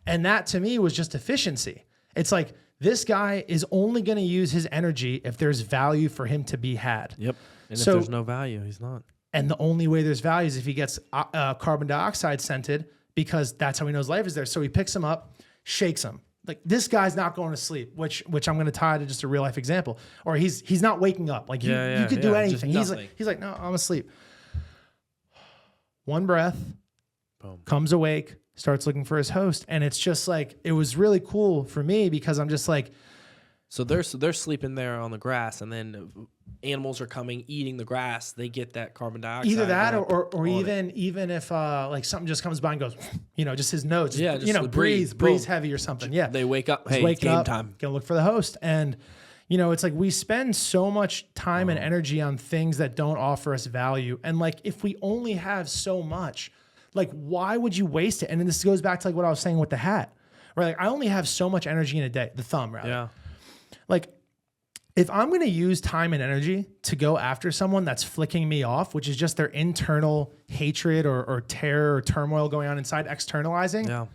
And that to me was just efficiency. It's like, this guy is only going to use his energy if there's value for him to be had. Yep. And So- if there's no value, he's not. And the only way there's value is if he gets carbon dioxide scented, because that's how he knows life is there. So he picks him up, shakes him. Like, this guy's not going to sleep, which I'm going to tie to just a real life example. Or he's not waking up. Like, you could do anything. just He's like, no, I'm asleep. One breath, Boom. comes awake, starts looking for his host. And it's just like, it was really cool for me because I'm just like, So they're sleeping there on the grass, and then animals are coming, eating the grass. They get that carbon dioxide. either that right or on it. even if like something just comes by and goes, just his nose, Yeah, just the breathe breathe. heavy or something. Yeah. They wake up. Just Hey, waking game up, time. gonna look for the host. And, it's like we spend so much time and energy on things that don't offer us value. And like, if we only have so much, like, why would you waste it? And then this goes back to like what I was saying with the hat, right? Like, I only have so much energy in a day, the thumb rather. Yeah. Like, if I'm going to use time and energy to go after someone that's flicking me off, which is just their internal hatred or terror or turmoil going on inside, externalizing, Yeah.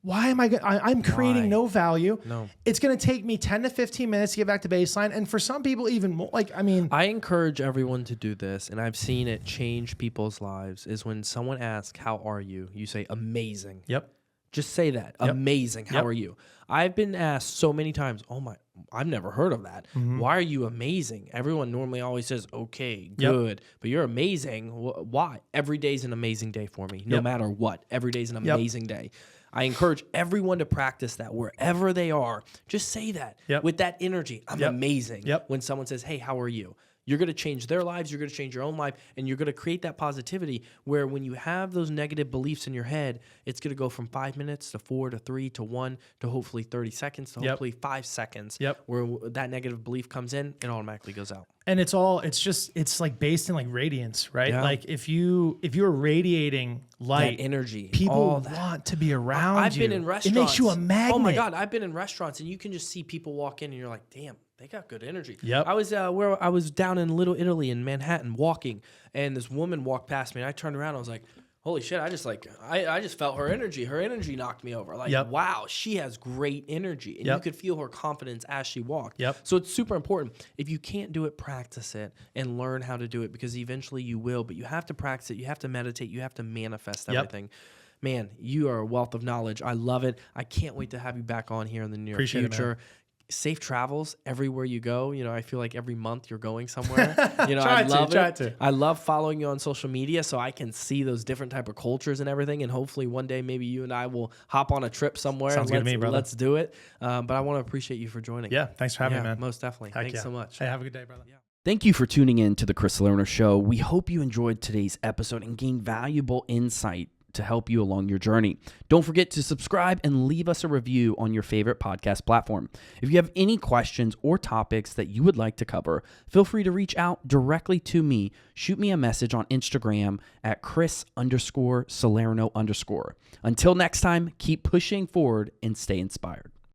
why am I'm creating Why? no value. No. It's going to take me 10 to 15 minutes to get back to baseline. And for some people, even more. Like, I mean, I encourage everyone to do this, and I've seen it change people's lives, is when someone asks, how are you? You say, amazing. yep. Just say that. Amazing. How Yep. are you? I've been asked so many times, oh my, I've never heard of that. Why are you amazing? Everyone normally always says, okay, Yep. good, but you're amazing. Why? Every day's an amazing day for me, no Yep. matter what. Every day's an Yep. amazing day. I encourage everyone to practice that wherever they are. Just say that Yep. with that energy. I'm Yep. amazing. Yep. When someone says, hey, how are you? You're going to change their lives. You're going to change your own life. And you're going to create that positivity where when you have those negative beliefs in your head, it's going to go from 5 minutes to 4 to 3 to 1 to hopefully 30 seconds to Yep. hopefully 5 seconds. Yep. Where that negative belief comes in, it automatically goes out. And it's like based in like radiance, right? Yeah. Like if you're radiating light, That energy. all people that. want to be around I've you. been in restaurants. It makes you a magnet. Oh my God, I've been in restaurants and you can just see people walk in and you're like, damn, they got good energy. Yep. I was down in Little Italy in Manhattan walking, and this woman walked past me, and I turned around. I was like, holy shit! I just felt her energy. Her energy knocked me over. Like, Yep. wow, she has great energy, and Yep. you could feel her confidence as she walked. Yep. So it's super important. If you can't do it, practice it and learn how to do it, because eventually you will. But you have to practice it. You have to meditate. You have to manifest Yep. everything. Man, you are a wealth of knowledge. I love it. I can't wait to have you back on here in the near Appreciate it, man. future. Safe travels everywhere you go. I feel like every month you're going somewhere. Try I to, love try it. to. I love following you on social media so I can see those different type of cultures and everything. And hopefully one day maybe you and I will hop on a trip somewhere. Sounds good to me, brother. Let's do it. But I want to appreciate you for joining. Yeah, thanks for having me, man. Most definitely. Heck Thanks yeah. so much. Hey, have a good day, brother. Thank you for tuning in to the Chris Salerno Show. We hope you enjoyed today's episode and gained valuable insight to help you along your journey. Don't forget to subscribe and leave us a review on your favorite podcast platform. If you have any questions or topics that you would like to cover, feel free to reach out directly to me. Shoot me a message on Instagram at Chris_Salerno_. Until next time, keep pushing forward and stay inspired.